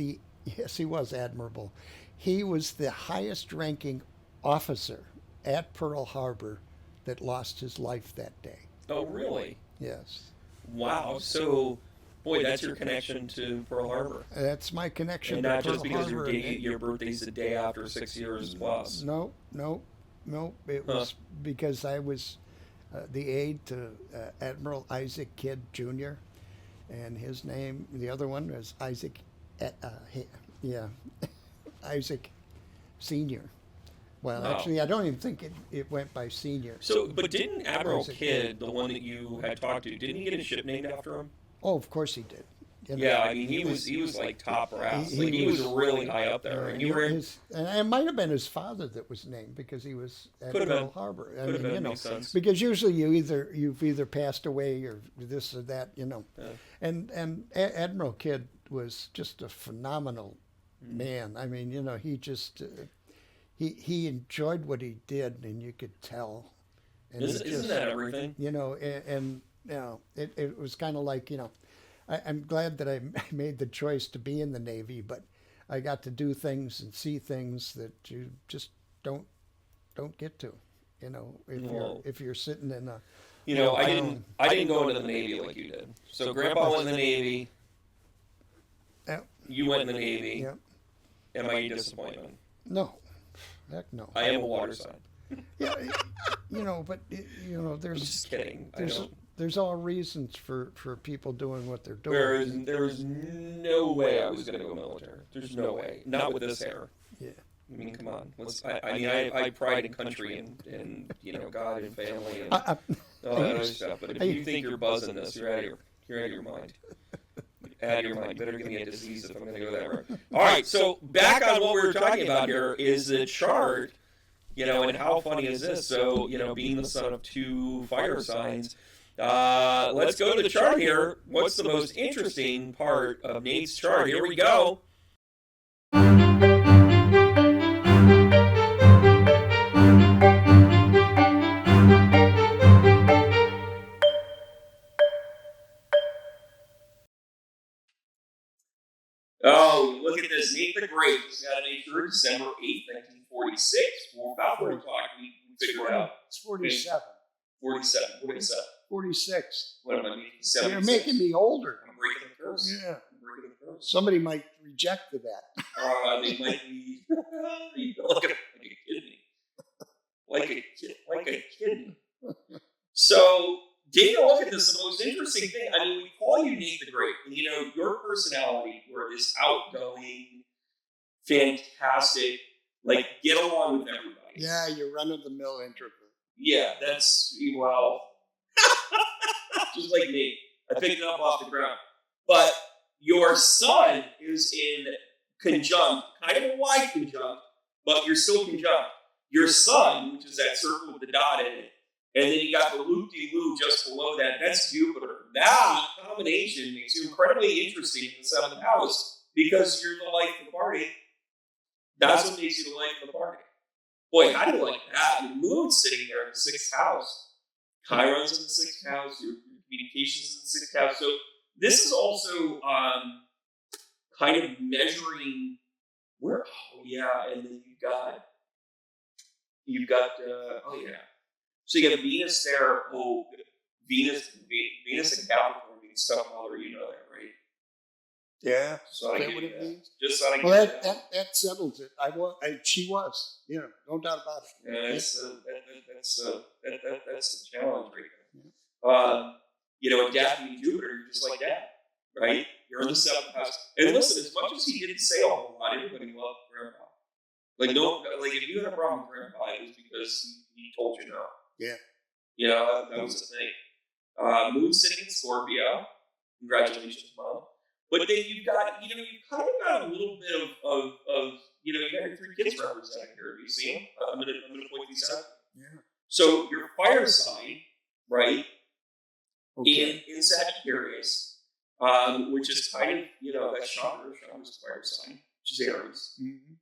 admirable. He was the highest ranking officer at Pearl Harbor that lost his life that day. Oh, really? Yes. Wow. So, boy, that's your connection to Pearl Harbor. That's my connection and to not Pearl just because Harbor. your birthday's the day after 6 years plus. No. It was because I was the aide to Admiral Isaac Kidd Jr. and his name, the other one was Isaac, Isaac Sr. Well, actually, I don't even think it went by Sr. So, but didn't Admiral Kidd, the one that you had talked to, didn't he get a ship named after him? Oh, of course he did. He was like top brass. He was really high up there. And and it might have been his father that was named because he was at Pearl Harbor. Makes sense. Because usually you've either passed away or this or that, Yeah. And Admiral Kidd was just a phenomenal man. I mean, he just he enjoyed what he did, and you could tell. And isn't that everything? It was kind of like, I'm glad that I made the choice to be in the Navy, but I got to do things and see things that you just don't get to, if you're sitting in a. I didn't go into the Navy like you did. So Grandpa went in the Navy. Yeah. You went in the Navy. Yeah. Am I a disappointment? No, heck no. I am a water sign. Yeah, but there's. I'm just kidding. There's all reasons for people doing what they're doing. There was no way I was going to go military. There's no way. Not with this hair. Yeah. I mean, come on. I pride in country and God and family and all that other stuff. But if you think you're buzzing this, you're out of your mind. Out of your mind. Better give me a disease if I'm going to go that route. All right. So back on what we were talking about here is the chart. And how funny is this? So being the son of two fire signs. Let's go to the chart here. What's the most interesting part of Nate's chart? Here we go. great. This got made sure December 8th, 1946. Well, about 4 o'clock, we figured it out. It's 47. 47. What is that? 46. What am I making? 76? You're making me older. I'm breaking the curse. Yeah. I'm breaking the curse. Somebody might reject that. They might be like a kidney. Like a kidney. So, taking a look at this, the most interesting thing, I mean, we call you Nate the Great. And, you know, your personality, were this outgoing, fantastic, like, get along with everybody. Yeah, you're run-of-the-mill introvert. Yeah, that's, well, just like me. I picked it up off the ground. But your son is in conjunct, kind of a wide conjunct, but you're still conjunct. Your sun, which is that circle with the dot in it, and then you got the loop-de-loop just below that, that's Jupiter. That combination makes you incredibly interesting in the 7th house because you're the life of the party. That's what makes you the life of the party. Boy, how do you like that? Your moon's sitting there in the 6th house. Chiron's in the 6th house. Your communications in the 6th house. So this is also kind of measuring where. Oh yeah, and then you've got. Oh yeah. So you got Venus there. Oh, Venus and Capricorn means stepmother. You know that, right? Yeah. So is that what it means? Just so I well, that settles it. She was. You know, no doubt about it. Yeah, that's the challenge right there. You know, Daphne and Jupiter, you're just like that, right? You're in the 7th house. And listen, as much as he didn't say a whole lot, everybody loved Grandpa. Like, no, like if you had a problem with Grandpa, it was because he told you no. Yeah. You know, that was the thing. Moon sitting in Scorpio. Congratulations, Mom. But then you've got, you know, you've kind of got a little bit of you know, you got your 3 kids represented here. Do you see them? I'm gonna point these out. Yeah. So your fire sign, right? Okay. In Sagittarius, which is kind of, you know, that's Chandra's fire sign, which is Aries. Mm-hmm.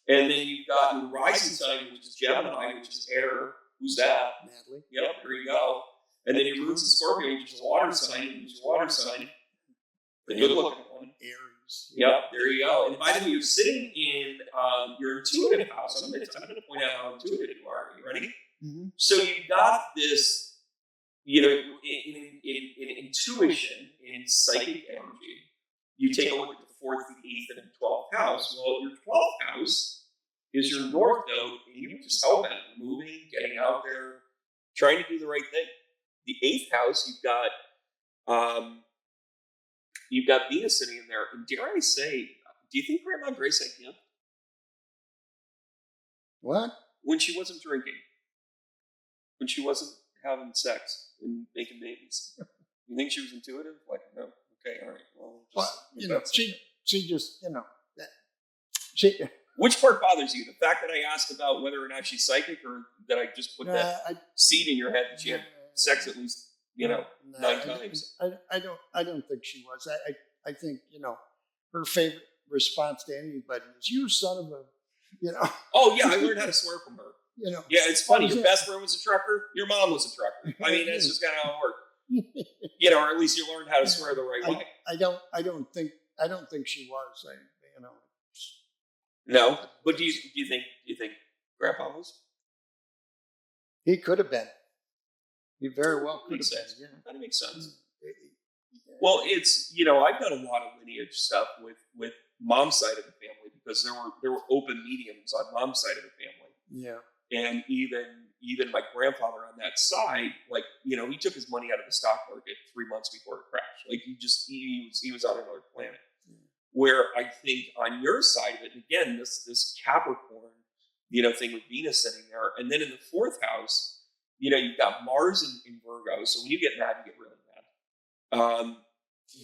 And then you've got your rising sign, which is Gemini, which is air. Who's that? Natalie. Yep, there you go. And then your moon's in Scorpio, which is a water sign, which is water sign. The good looking one. Aries. Yep, there you go. And by the way, you're sitting in your intuitive house. I'm going to point out how intuitive you are. Are you ready? Mm-hmm. So you've got this, you know, in intuition, in psychic energy, you take a look at the 4th, the 8th, and the 12th house. Well, your 12th house is your North Node, and you just help out, moving, getting out there, trying to do the right thing. The 8th house, you've got Venus sitting in there, and dare I say, do you think Grandma Grace had gift? What? When she wasn't drinking, when she wasn't having sex and making babies, you think she was intuitive? Like, no, okay, all right, well, you know, she just, you know, she. Which part bothers you? The fact that I asked about whether or not she's psychic, or that I just put that seed in your head that she had sex at least, you know, 9 times? I don't think she was. I think, you know, her favorite response to anybody is, "You son of a," you know. Oh yeah, I learned how to swear from her. You know. Yeah, it's funny. Your best friend was a trucker. Your mom was a trucker. I mean, that's just kind of how it worked. You know, or at least you learned how to swear the right way. I don't think she was. You know. No, but do you think Grandpa was? He could have been. He very well could have been. Yeah. That makes sense. Well, it's, you know, I've done a lot of lineage stuff with mom's side of the family because there were open mediums on mom's side of the family. Yeah. And even my grandfather on that side, like, you know, he took his money out of the stock market 3 months before it crashed. Like he was on another planet. Where I think on your side of it, again, this Capricorn, you know, thing with Venus sitting there, and then in the 4th house, you know, you've got Mars in Virgo. So when you get mad, you get really mad.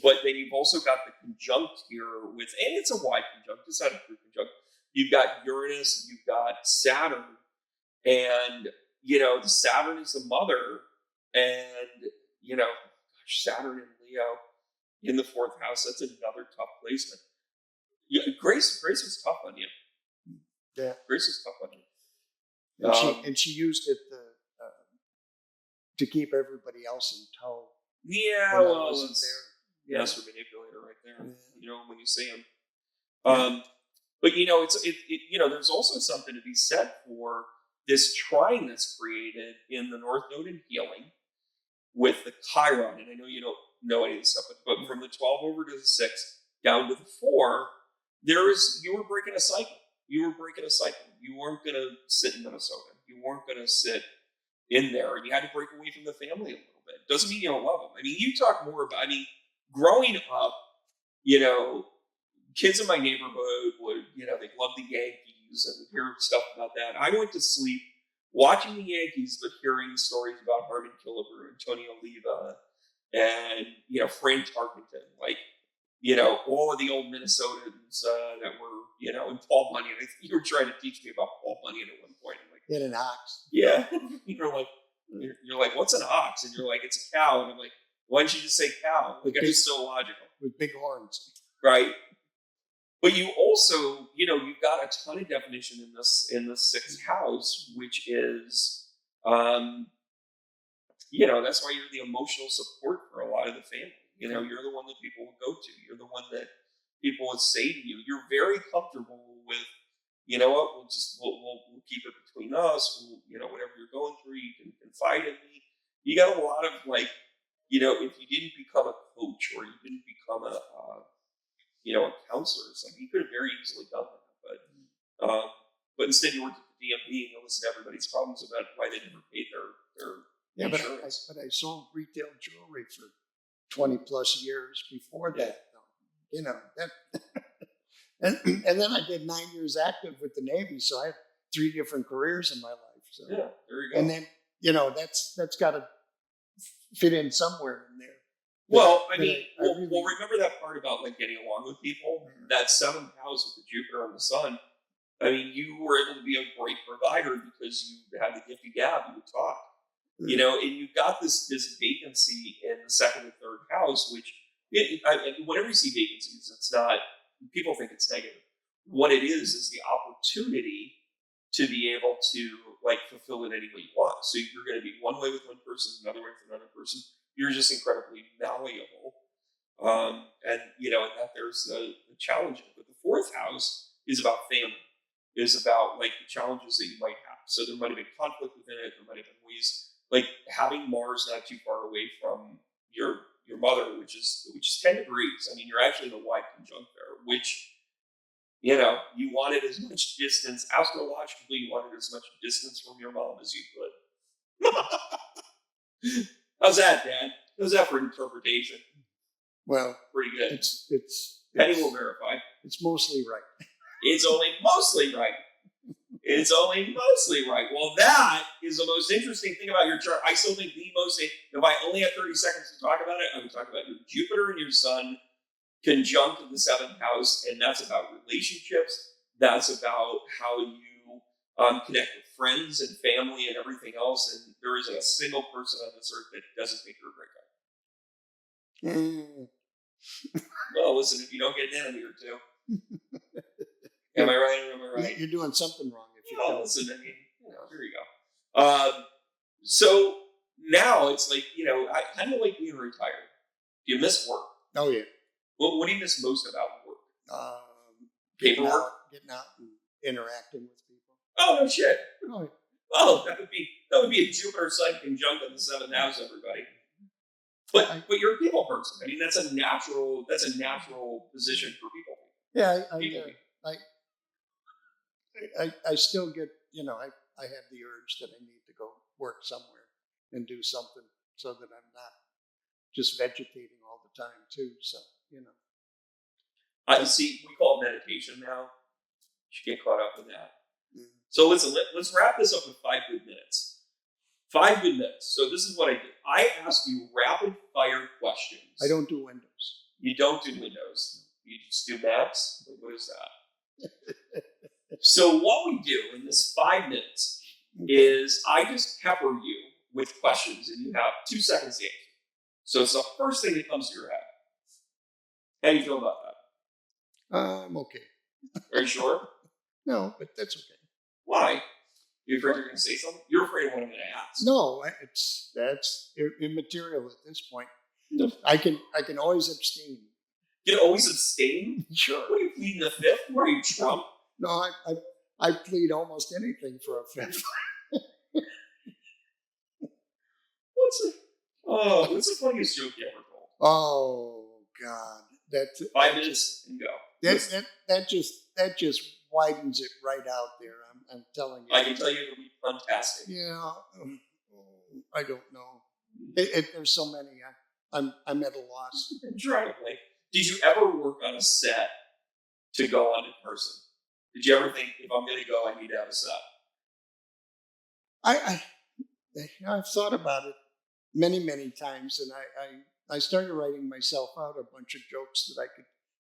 But then you've also got the conjunct here with, and it's a wide conjunct, it's not a true conjunct. You've got Uranus, you've got Saturn, and, you know, Saturn is the mother, and, you know, gosh, Saturn and Leo in the 4th house, that's another tough placement. Yeah, Grace was tough on you. Yeah. Grace was tough on you. And she used it to keep everybody else in tow. Yeah, well, wasn't there. Master manipulator right there. Yeah. You know, when you see him. But there's also something to be said for this trine that's created in the North Node in healing with the Chiron. And I know you don't know any of this stuff, but from the 12 over to the 6 down to the 4, you were breaking a cycle. You were breaking a cycle. You weren't going to sit in Minnesota. You weren't going to sit in there, and you had to break away from the family a little bit. Doesn't mean you don't love them. I mean, you talk more about. I mean, growing up, kids in my neighborhood would, they loved the Yankees and would hear stuff about that. I went to sleep watching the Yankees, but hearing stories about Harmon Killebrew and Tony Oliva and, Frank Tarkenton, all of the old Minnesotans that were, and Paul Bunyan. I think you were trying to teach me about Paul Bunyan at one point. I'm like, get an ox. Yeah. you're like, what's an ox? And you're like, it's a cow. And I'm like, why didn't you just say cow? Like, it's so logical. With big horns. Right. But you also, you've got a ton of definition in the 6th house, which is, that's why you're the emotional support for a lot of the family. You're the one that people will go to. You're the one that people would say to you. You're very comfortable with, you know what, we'll keep it between us. Whatever you're going through, you can confide in me. You got a lot of if you didn't become a coach or you didn't become a counselor or something, you could have very easily done that. But instead you worked at the DMV and you listen to everybody's problems about why they never paid their insurance. But I sold retail jewelry for 20 plus years before that. And then I did 9 years active with the Navy, so I have 3 different careers in my life. So yeah, there you go. And then that's got to fit in somewhere in there. Well, remember that part about getting along with people. That 7th house with the Jupiter and the Sun. I mean, you were able to be a great provider because you had the gift of gab. You would talk, and you got this vacancy in the 2nd and 3rd house, which whenever you see vacancies, it's not. People think it's negative. What it is the opportunity to be able to fulfill it any way you want. So you're going to be one way with one person, another way with another person. You're just incredibly malleable. And that there's the challenge. But the 4th house is about family. It is about the challenges that you might have. So there might have been conflict within it. There might have been ways having Mars not too far away from your mother, which is 10 degrees. I mean, you're actually in a wide conjunct there, which you wanted as much distance astrologically. You wanted as much distance from your mom as you could. How's that, Dad? How's that for interpretation? Well, pretty good. It's Penny will verify. It's mostly right. It's only mostly right. It's only mostly right. Well, that is the most interesting thing about your chart. I still think if I only had 30 seconds to talk about it, I would talk about your Jupiter and your Sun conjunct in the 7th house, and that's about relationships. That's about how you connect with friends and family and everything else. And there isn't a single person on this earth that doesn't think you're a great guy. Well, listen, if you don't get an enemy or two. Am I right or am I right? You're doing something wrong if you don't. Listen, I mean, here you go. So now it's I kind of like being retired. Do you miss work? Oh, yeah. What do you miss most about work? Paperwork? Getting out and interacting with people. Oh, no shit. Oh, Oh, that would be a Jupiter Sun conjunct in the 7th house, everybody. But you're a people person. I mean, that's a natural position for people. Yeah, I still get, I have the urge that I need to go work somewhere and do something so that I'm not just vegetating all the time too. So, I see. We call it meditation now. You should get caught up in that. Mm-hmm. So listen, let's wrap this up with 5 good minutes. 5 good minutes. So this is what I do. I ask you rapid fire questions. I don't do Windows. You don't do Windows. You just do Macs? What is that? So what we do in this 5 minutes is I just pepper you with questions and you have 2 seconds to answer. So it's the first thing that comes to your head. How do you feel about that? I'm okay. Are you sure? No, but that's okay. Why? You're afraid you're going to say something? You're afraid of what I'm going to ask. No, that's immaterial at this point. No. I can always abstain. You can always abstain? Sure. What are you pleading the 5th? What are you, Trump? No, I plead almost anything for a fifth. What's the funniest joke you ever told? Oh God, 5 minutes and go. That just widens it right out there. I'm telling you. I can tell you it'll be fantastic. Yeah, I don't know. There's so many. I'm at a loss. I'm trying to think. Did you ever work on a set to go on in person? Did you ever think, if I'm going to go, I need to have a set? I've thought about it many times, and I started writing myself out a bunch of jokes that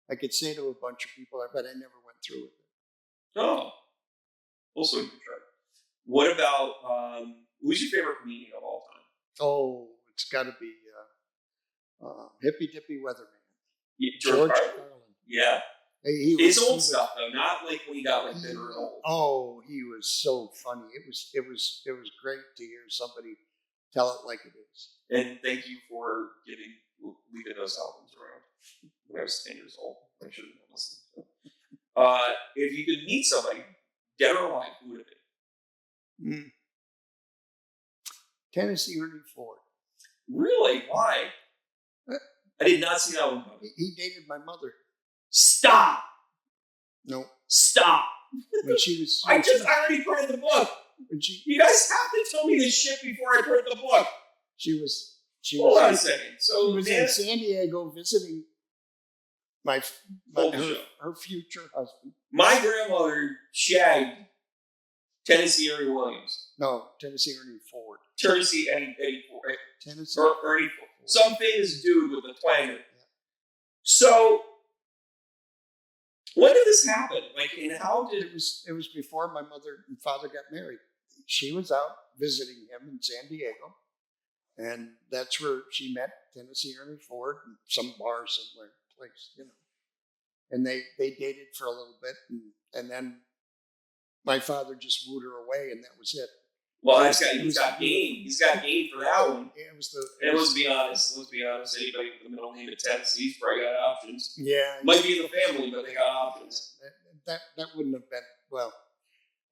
I could say to a bunch of people, but I never went through with it. Oh, also you can try. What about who's your favorite comedian of all time? Oh, it's got to be Hippy Dippy Weatherman. Yeah, George Carlin. Yeah. It's old stuff though, not like when he got like bitter and old. Oh, he was so funny. It was great to hear somebody tell it like it is. And thank you for leaving those albums around when I was 10 years old. I should have listened to them. If you could meet somebody, dead or alive, who would it be? Tennessee Ernie Ford. Really? Why? I did not see that one coming. He dated my mother. Stop! No. Stop! When she was. I already read the book. You guys have to tell me this shit before I read the book. She was. Hold on a second. So she was in San Diego visiting her future husband. My grandmother shagged Tennessee Ernie Williams. No, Tennessee Ernie Ford. Tennessee Eddie Ford. Tennessee Ernie Ford. Some famous dude with a twanger. Yeah. So, when did this happen? Like, and how did it was before my mother and father got married. She was out visiting him in San Diego, and that's where she met Tennessee Ernie Ford in some bar somewhere place, you know. And they dated for a little bit, and then my father just wooed her away, and that was it. Well, he's got game. He's got game for that one. Yeah, let's be honest. Anybody with the middle name of Tennessee's probably got options. Yeah, might be in the family, but they got options. That wouldn't have been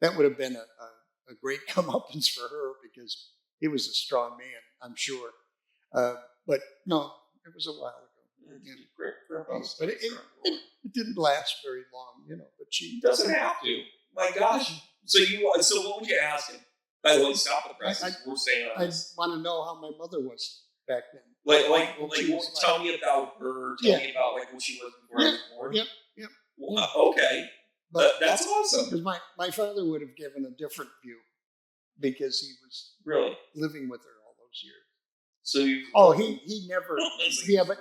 that would have been a great comeuppance for her because he was a strong man, I'm sure. But no, it was a while ago. But it didn't last very long, you know. But she doesn't have to. My gosh. So what would you ask him? By the way, stop the presses. We're saying I want to know how my mother was back then. Tell me about her. Tell me about what she was before I was born. Yep. Well, okay, but that's awesome. Because my father would have given a different view because he was really living with her all those years. So he never. Yeah, but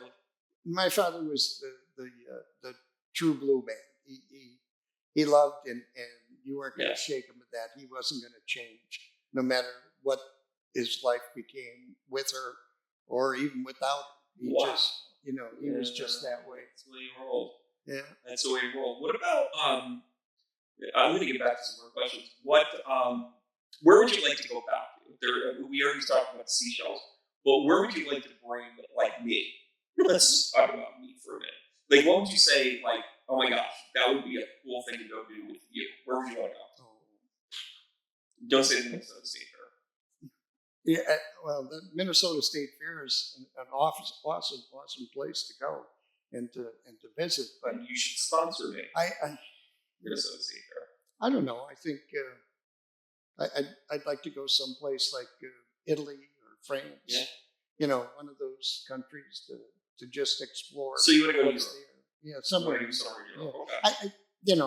my father was the true blue man. He loved and you weren't going to shake him with that. He wasn't going to change, no matter what his life became with her or even without her. He just, he was just that way. That's the way he rolled. Yeah. That's the way he rolled. What about, I'm going to get back to some more questions. Where would you like to go back to? We already talked about seashells, but where would you like to bring, like, me? Let's talk about me for a minute. Like, what would you say, like, oh my gosh, that would be a cool thing to go do with you? Where would you want to go? Don't say the Minnesota State Fair. Yeah, well, the Minnesota State Fair is an awesome place to go and to visit. But and you should sponsor me. Minnesota State Fair. I don't know. I think I'd like to go someplace like Italy or France. Yeah. One of those countries to just explore. So you want to go to Europe? Yeah, somewhere. Yeah.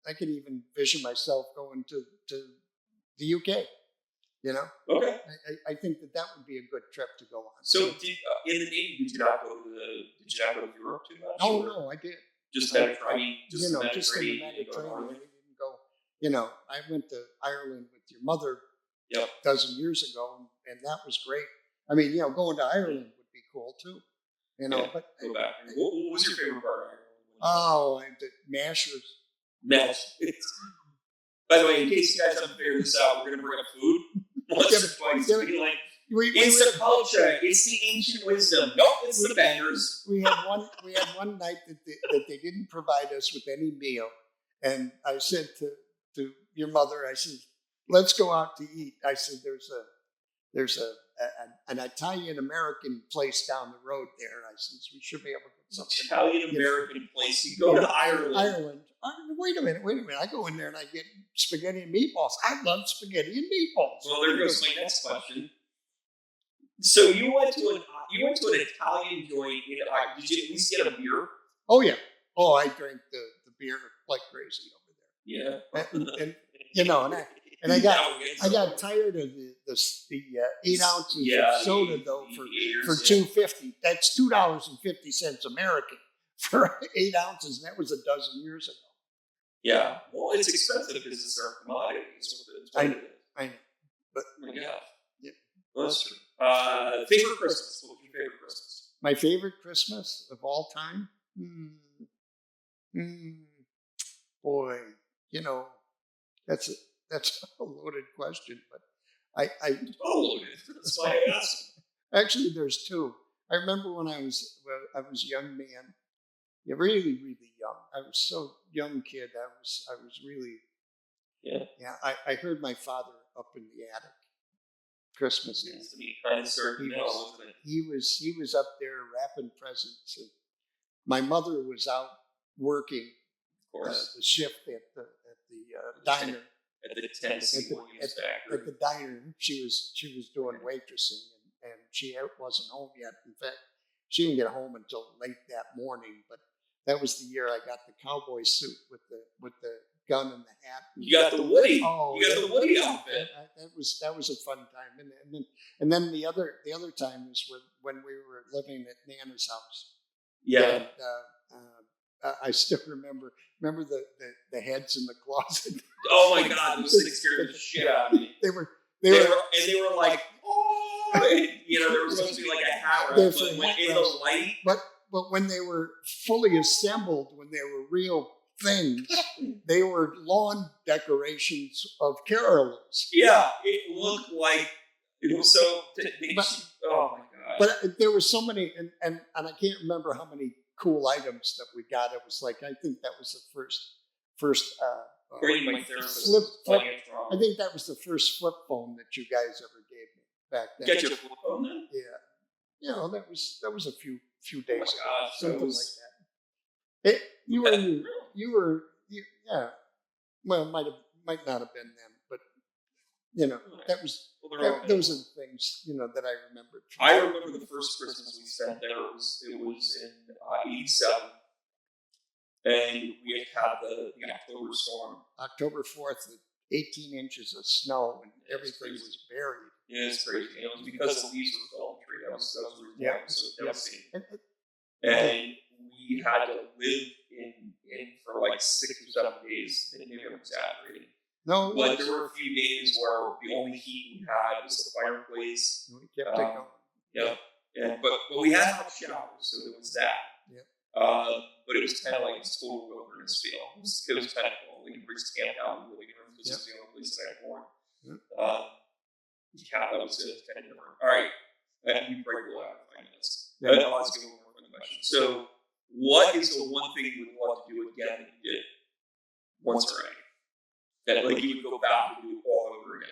I could even vision myself going to the UK. Okay. I think that would be a good trip to go on. So, in the Navy, did you not go to Europe too much? No, I did. Just in the Mediterranean. We didn't go. I went to Ireland with your mother a dozen years ago, and that was great. I mean, going to Ireland would be cool too. But go back. What was your favorite part of Ireland? Oh, the mashers. By the way, in case you guys haven't figured this out, we're going to bring up food once or twice. It's the culture. It's the ancient wisdom. Nope, it's the bangers. We had one night that they didn't provide us with any meal, And I said to your mother, I said, let's go out to eat. I said, there's an Italian American place down the road there. I said, we should be able to get something. Italian American place. You go to Ireland. Ireland. Wait a minute. I go in there and I get spaghetti and meatballs. I love spaghetti and meatballs. Well, there goes my next question. So you went to an Italian joint in Ireland. Did you at least get a beer? Oh yeah. Oh, I drank the beer like crazy over there. Yeah. And I got tired of the 8 ounces of soda though for $2.50. That's $2.50 American for 8 ounces, and that was a dozen years ago. Yeah, well, it's expensive because it's our commodities. I know, but oh my God, yeah, well, that's true. Favorite Christmas? What was your favorite Christmas? My favorite Christmas of all time? Boy, that's a loaded question, but I loaded. That's why I asked. Actually, there's two. I remember when I was a young man, really, really young. I was so young kid. I was really I heard my father up in the attic Christmas Eve. He was up there wrapping presents, and my mother was out working the shift at the diner. At the Tennessee Williams factory. At the diner, she was doing waitressing, and she wasn't home yet. In fact, she didn't get home until late that morning. But that was the year I got the cowboy suit with the gun and the hat. You got the Woody. Oh, you got the Woody outfit. That was a fun time. And then the other time was when we were living at Nana's house. Yeah. And, I still remember the heads in the closet. Oh my God, those things scared the shit out of me. They were like, oh, there was supposed to be like a hat rack, but in the light. But when they were fully assembled, when they were real things, they were lawn decorations of carolers. Yeah, it looked like it was so. Oh my God! But there were so many, and I can't remember how many cool items that we got. It was like, I think that was the first flip. I think that was the first flip phone that you guys ever gave me back then. Get your flip phone then? Yeah. That was a few days ago. Gosh, something like that. You were well, might not have been then, but that was those are the things that I remembered. I remember the first Christmas we spent there. It was in '87, and we had the October storm. October 4th, 18 inches of snow, and everything was buried. Yeah, it's crazy. It was because the leaves were falling tree. That was so devastating. And we had to live in for like 6 or 7 days. Maybe I'm exaggerating. No, but there were a few days where the only heat we had was the fireplace. We kept it going. Yeah, but we had hot showers, so there was that. Yeah. But it was kind of like a total wilderness feel. It was kind of cool. We camped out in the living room. This is the only place that I had born. That was good. It's kind of different. All right, you break the out in 5 minutes. I'll ask you one more question. So, what is the one thing you would love to do again that you did once already? That like you would go back and do all over again.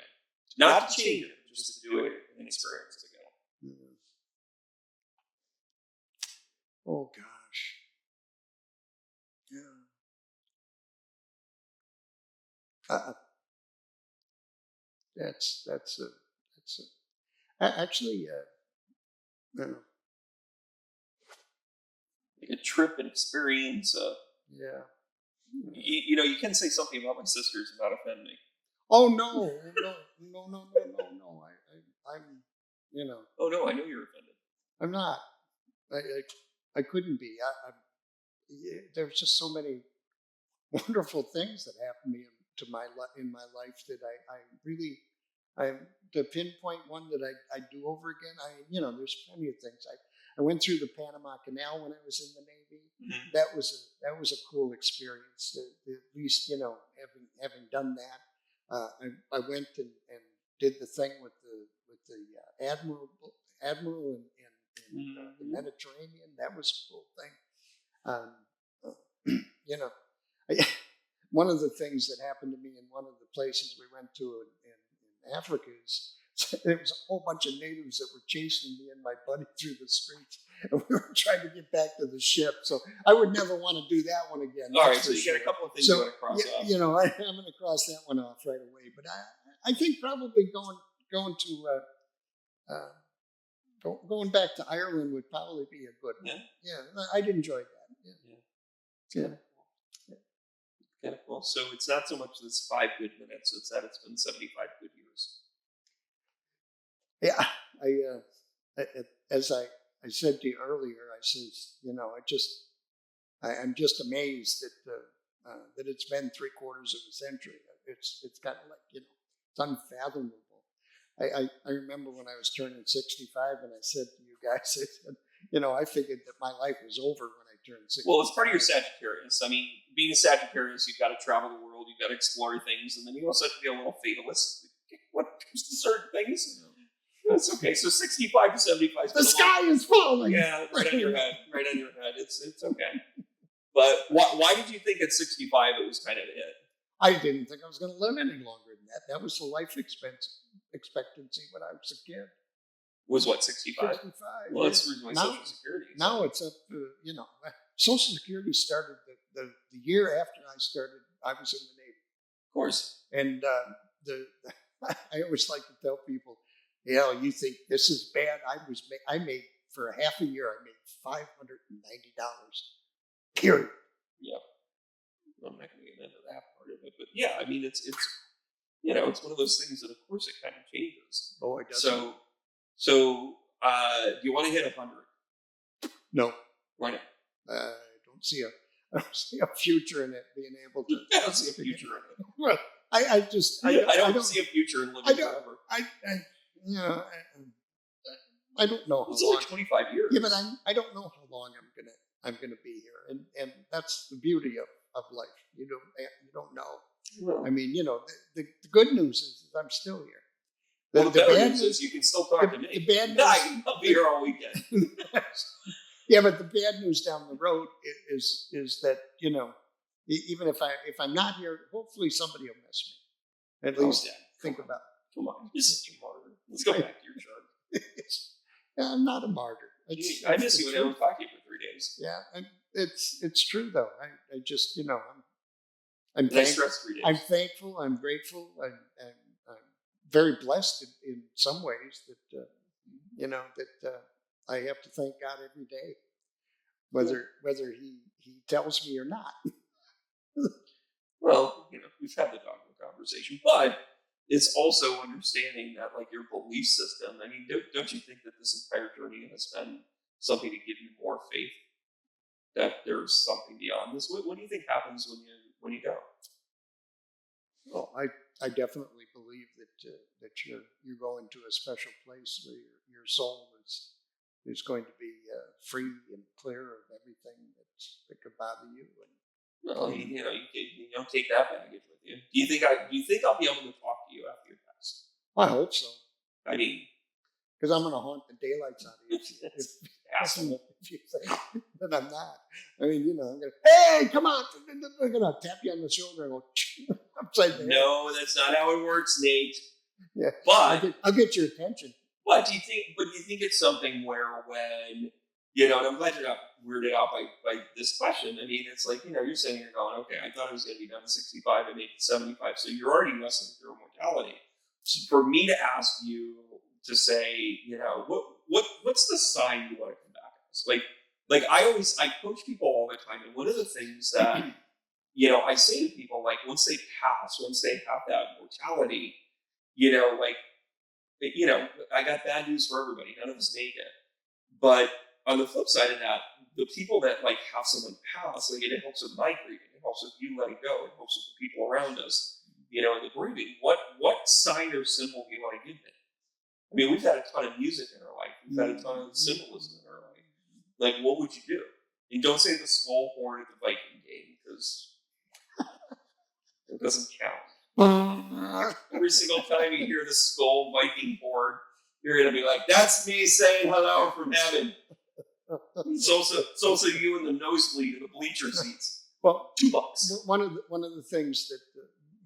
Not to change it, just to do it and experience it again. Oh gosh. Yeah. That's actually like a trip and experience. Yeah. You can say something about my sisters and not offend me. Oh no. I'm Oh no, I know you're offended. I'm not. I couldn't be. There's just so many wonderful things that happened to me in my life that I to pinpoint one that I do over again. There's plenty of things. I went through the Panama Canal when I was in the Navy. Mm-hmm. That was a cool experience. At least having done that, I went and did the thing with the admiral in the Mediterranean. That was a cool thing. one of the things that happened to me in one of the places we went to in Africa is there was a whole bunch of natives that were chasing me and my buddy through the streets, and we were trying to get back to the ship. So I would never want to do that one again. All right, so you got a couple of things you want to cross off. You know, I'm going to cross that one off right away. But I think probably going back to Ireland would probably be a good one. Yeah, I'd enjoy that. Yeah. Kind of cool. So it's not so much this 5 good minutes; it's that it's been 75 good years. Yeah, as I said to you earlier, I says, you know, I'm just amazed that it's been 3/4 of a century. It's kind of like, you know, it's unfathomable. I remember when I was turning 65, and I said to you guys, I said, you know, I figured that my life was over when I turned 65. Well, it's part of your Sagittarius. I mean, being a Sagittarius, you've got to travel the world, you've got to explore things, and then you also have to be a little fatalist when it comes to certain things. That's okay. So 65 to 75. The sky is falling. Yeah, right on your head. Right on your head. It's okay. But why did you think at 65 it was kind of it? I didn't think I was going to live any longer than that. That was the life expectancy when I was a kid. Was what, 65? 65. Well, that's the reason why Social Security. Now it's up to, you know, Social Security started the year after I started. I was in the Navy. Of course. And I always like to tell people, you know, you think this is bad. I made for a half a year, I made $590. Period. Yeah. I'm not going to get into that part of it, but yeah, I mean, it's you know, it's one of those things that, of course, it kind of changes. Oh, it does. So, do you want to hit 100? No. Why not? I don't see a future in it being able to. I don't see a future in it. Well, I don't see a future in living forever. I don't know how it's long. Only 25 years. Yeah, but I don't know how long I'm gonna be here, and that's the beauty of life. You don't know. Well, I mean, you know, the good news is I'm still here. The bad news is you can still talk to me. The bad news, I'll be here all weekend. Yeah, but the bad news down the road is that, you know, even if I'm not here, hopefully somebody will miss me. At least think about it. Come on, this is your martyr. Let's go back to your chart. I'm not a martyr. I miss you when I was talking for 3 days. Yeah, and it's true though. I just, you know, I'm thankful. I'm grateful. I'm very blessed in some ways that you know that I have to thank God every day, whether he tells me or not. Well, you know, we've had the dogma conversation, but it's also understanding that, like, your belief system. I mean, don't you think that this entire journey has been something to give you more faith that there's something beyond this? What do you think happens when you go? Well, I definitely believe that you're going to a special place where your soul is going to be free and clear of everything that could bother you. Well, I mean, you know, you don't take that baggage with you. Do you think I'll be able to talk to you after you pass? I hope so. I mean, because I'm going to haunt the daylights out of you if you think that I'm not. I mean, you know, I'm going to, hey, come on, I'm going to tap you on the shoulder and go upside the head. No, that's not how it works, Nate. Yeah, but I'll get your attention. But do you think it's something where when, you know, and I'm glad you're not weirded out by this question. I mean, it's like, you know, you're sitting here going, okay, I thought I was going to be done at 65, I made it 75, so you're already wrestling with your mortality. So for me to ask you to say, you know, what's the sign you want to come back as? Like I coach people all the time, and one of the things that, you know, I say to people, like, once they pass, once they have that mortality, you know, like, you know, I got bad news for everybody. None of us made it. But on the flip side of that, the people that, like, have someone pass, like, it helps with my grieving. It helps with you letting go. It helps with the people around us, you know, in the grieving. What sign or symbol do you want to give me? I mean, we've had a ton of music in our life. We've had a ton of symbolism in our life. Like, what would you do? And don't say the skull horn at the Viking game, because it doesn't count. Every single time you hear the skull Viking horn, you're going to be like, that's me saying hello from heaven. It's also you in the nosebleed in the bleacher seats. Well, $2. one of the things that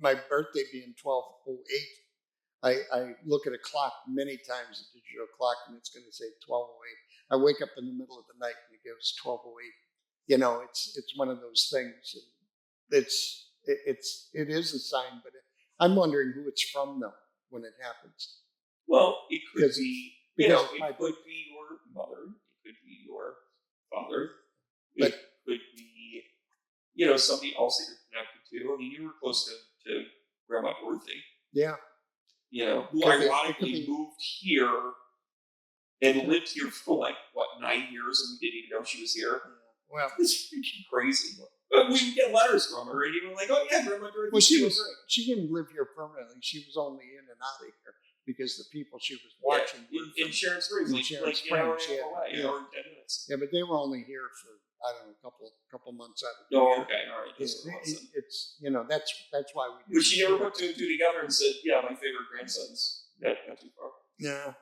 my birthday being 1208, I look at a clock many times, a digital clock, and it's going to say 1208. I wake up in the middle of the night and it goes 1208. You know, it's one of those things. It is a sign, but I'm wondering who it's from though when it happens. Well, it could be, you know, because it could be your mother, it could be your father, But- it could be, you know, somebody else that you're connected to. I mean, you were close to Grandma Dorothy, Yeah, you know, who Could be- ironically moved here and lived here for like, what, 9 years, and we didn't even know she was here. well, It's freaking crazy. But we would get letters from her, and you were like, "Oh yeah, Grandma Dorothy." well, she was great. she didn't live here permanently. She was only in and out of here because the people she was watching were in Sharon Springs, like an hour away, an hour and 10 minutes. Yeah, but they were only here for I don't know a couple months out of the Oh, year. okay, all right. That's what it was then. It's that's why we. But she never put two and two together and said, "Yeah, my favorite grandson's not too far." Yeah,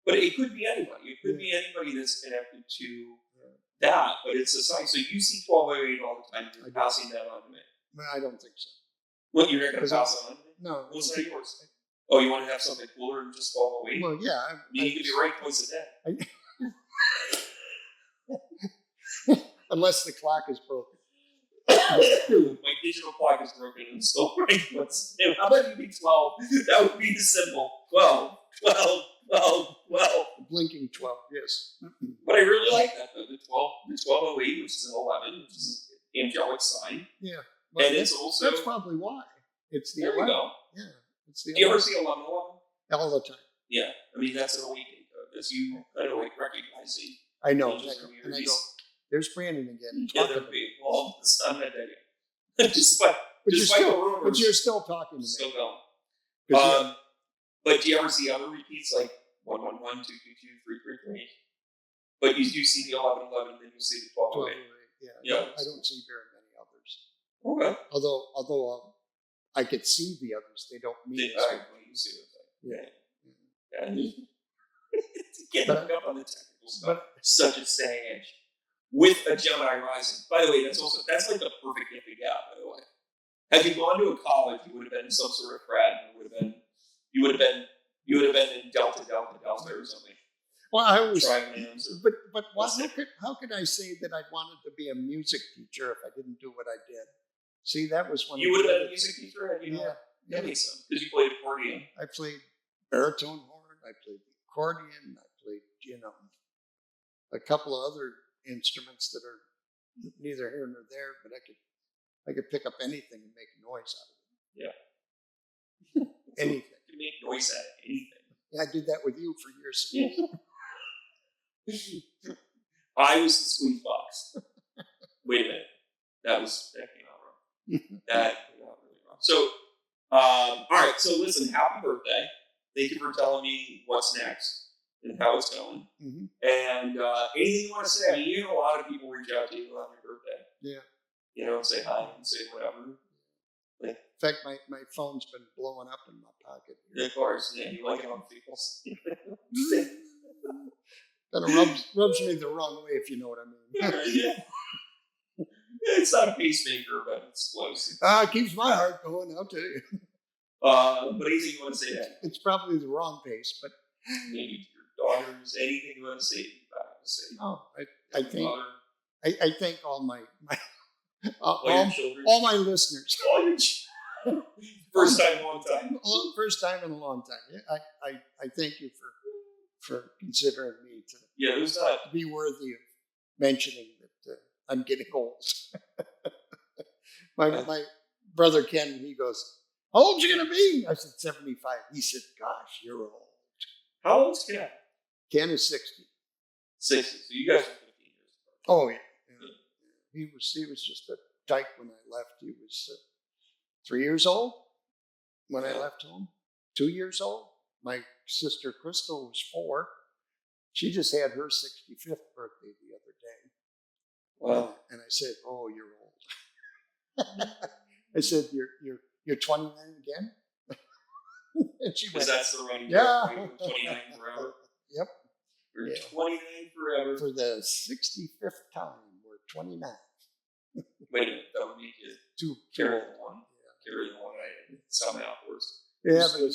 But it could be anybody. It could be anybody that's connected to that. But it's a sign. So you see 1208 all the time. You're passing that on to me. well, I don't think so. Well, you're not going to pass it on to me. No, What's that yours? Oh, you want to have something cooler than just 1208? well, yeah. You could be right twice a day. Unless the clock is broken. My digital clock is broken and still right. How about you be 12? That would be the symbol. 12, 12, 12, 12. Blinking 12, yes. But I really like that though. The 1208, which is an 11, which is an angelic sign. Yeah. And it's also that's probably why. It's the there 11. we go. Yeah. It's the Do you ever 11. see 1111? All the time. Yeah. I mean that's an awakening code. As you kind of like recognizing. I know. angels and And I energies. go, there's Brandon again. Yeah, talking there to would me. be. Well, I'm not dead yet. Despite But the rumors. but you're still talking to me. Still going. 'Cause But do you ever see other repeats like 111, 222, 333? But you do see the 1111, then you see the 1208. yeah. I don't see very many others. Okay. Although I could see the others, they don't mean All right, well, you see what I'm saying. Yeah. Getting But- up on the technical stuff. But Such a stage. With a Gemini rising. By the way, that's like the perfect gift to get, by the way. Had you gone to a college, you would have been some sort of grad. You would have been in Delta or something. well, I always. Trigrams or But how could I say that I wanted to be a music teacher if I didn't do what I did? See, that was one. you would have been a music teacher, had you Yeah, not? yeah. That makes sense. Because you played accordion. I played baritone horn. I played the accordion. I played, a couple of other instruments that are neither here nor there. But I could pick up anything and make noise out of it. Anything. You make noise out of anything. Yeah, I did that with you for years. I was the squeeze box. Wait a minute. That came out wrong. That came out really wrong. So, all right. So listen, happy birthday. Thank you for telling me what's next and how it's going. Mm-hmm. And anything you want to say? I mean, you have a lot of people reach out to you on your birthday. Yeah. You know, say hi and say whatever. In fact, my phone's been blowing up in my pocket. Of course, yeah, you like it on people. Kind of rubs me the wrong way, if you know what I mean. Yeah. It's not a pacemaker, but it's close. It keeps my heart going, I'll tell you. But anything you want to say to It's probably the wrong pace, but maybe to your daughters, anything you want to say I think mother, I thank all my all your children, all my listeners. all your first time, long time. First time in a long time. Yeah, I thank you for considering me Yeah, there's not. to be worthy of mentioning that I'm getting old. my brother Ken, he goes, "How old you gonna be?" I said 75. He said, "Gosh, you're old." How old's Ken? Ken is 60. 60. So you guys are 15 years apart. Oh yeah. He was just a dyke when I left. He was 3 years old when I left home. 2 years old. My sister Crystal was 4. She just had her 65th birthday the other day. Wow. And I said, "Oh, you're old." I said, "You're 29 again?" And she went, Because that's the running "Yeah." joke, right? 29 forever. Yep. We're Yeah. 29 forever. For the 65th time, we're 29. Wait a minute, that would make it Two. carry the one. Carry the one item. Some outwards. Yeah, but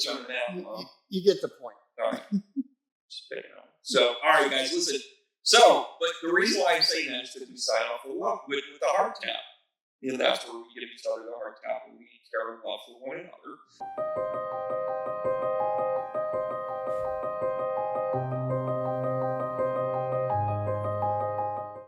you get the point. All right. Just pick it up. So, all right, guys, listen. So, but the reason why I'm saying that is because we sign off with the heart tap. And that's where we get started with the heart tap, and we care a lot for one another.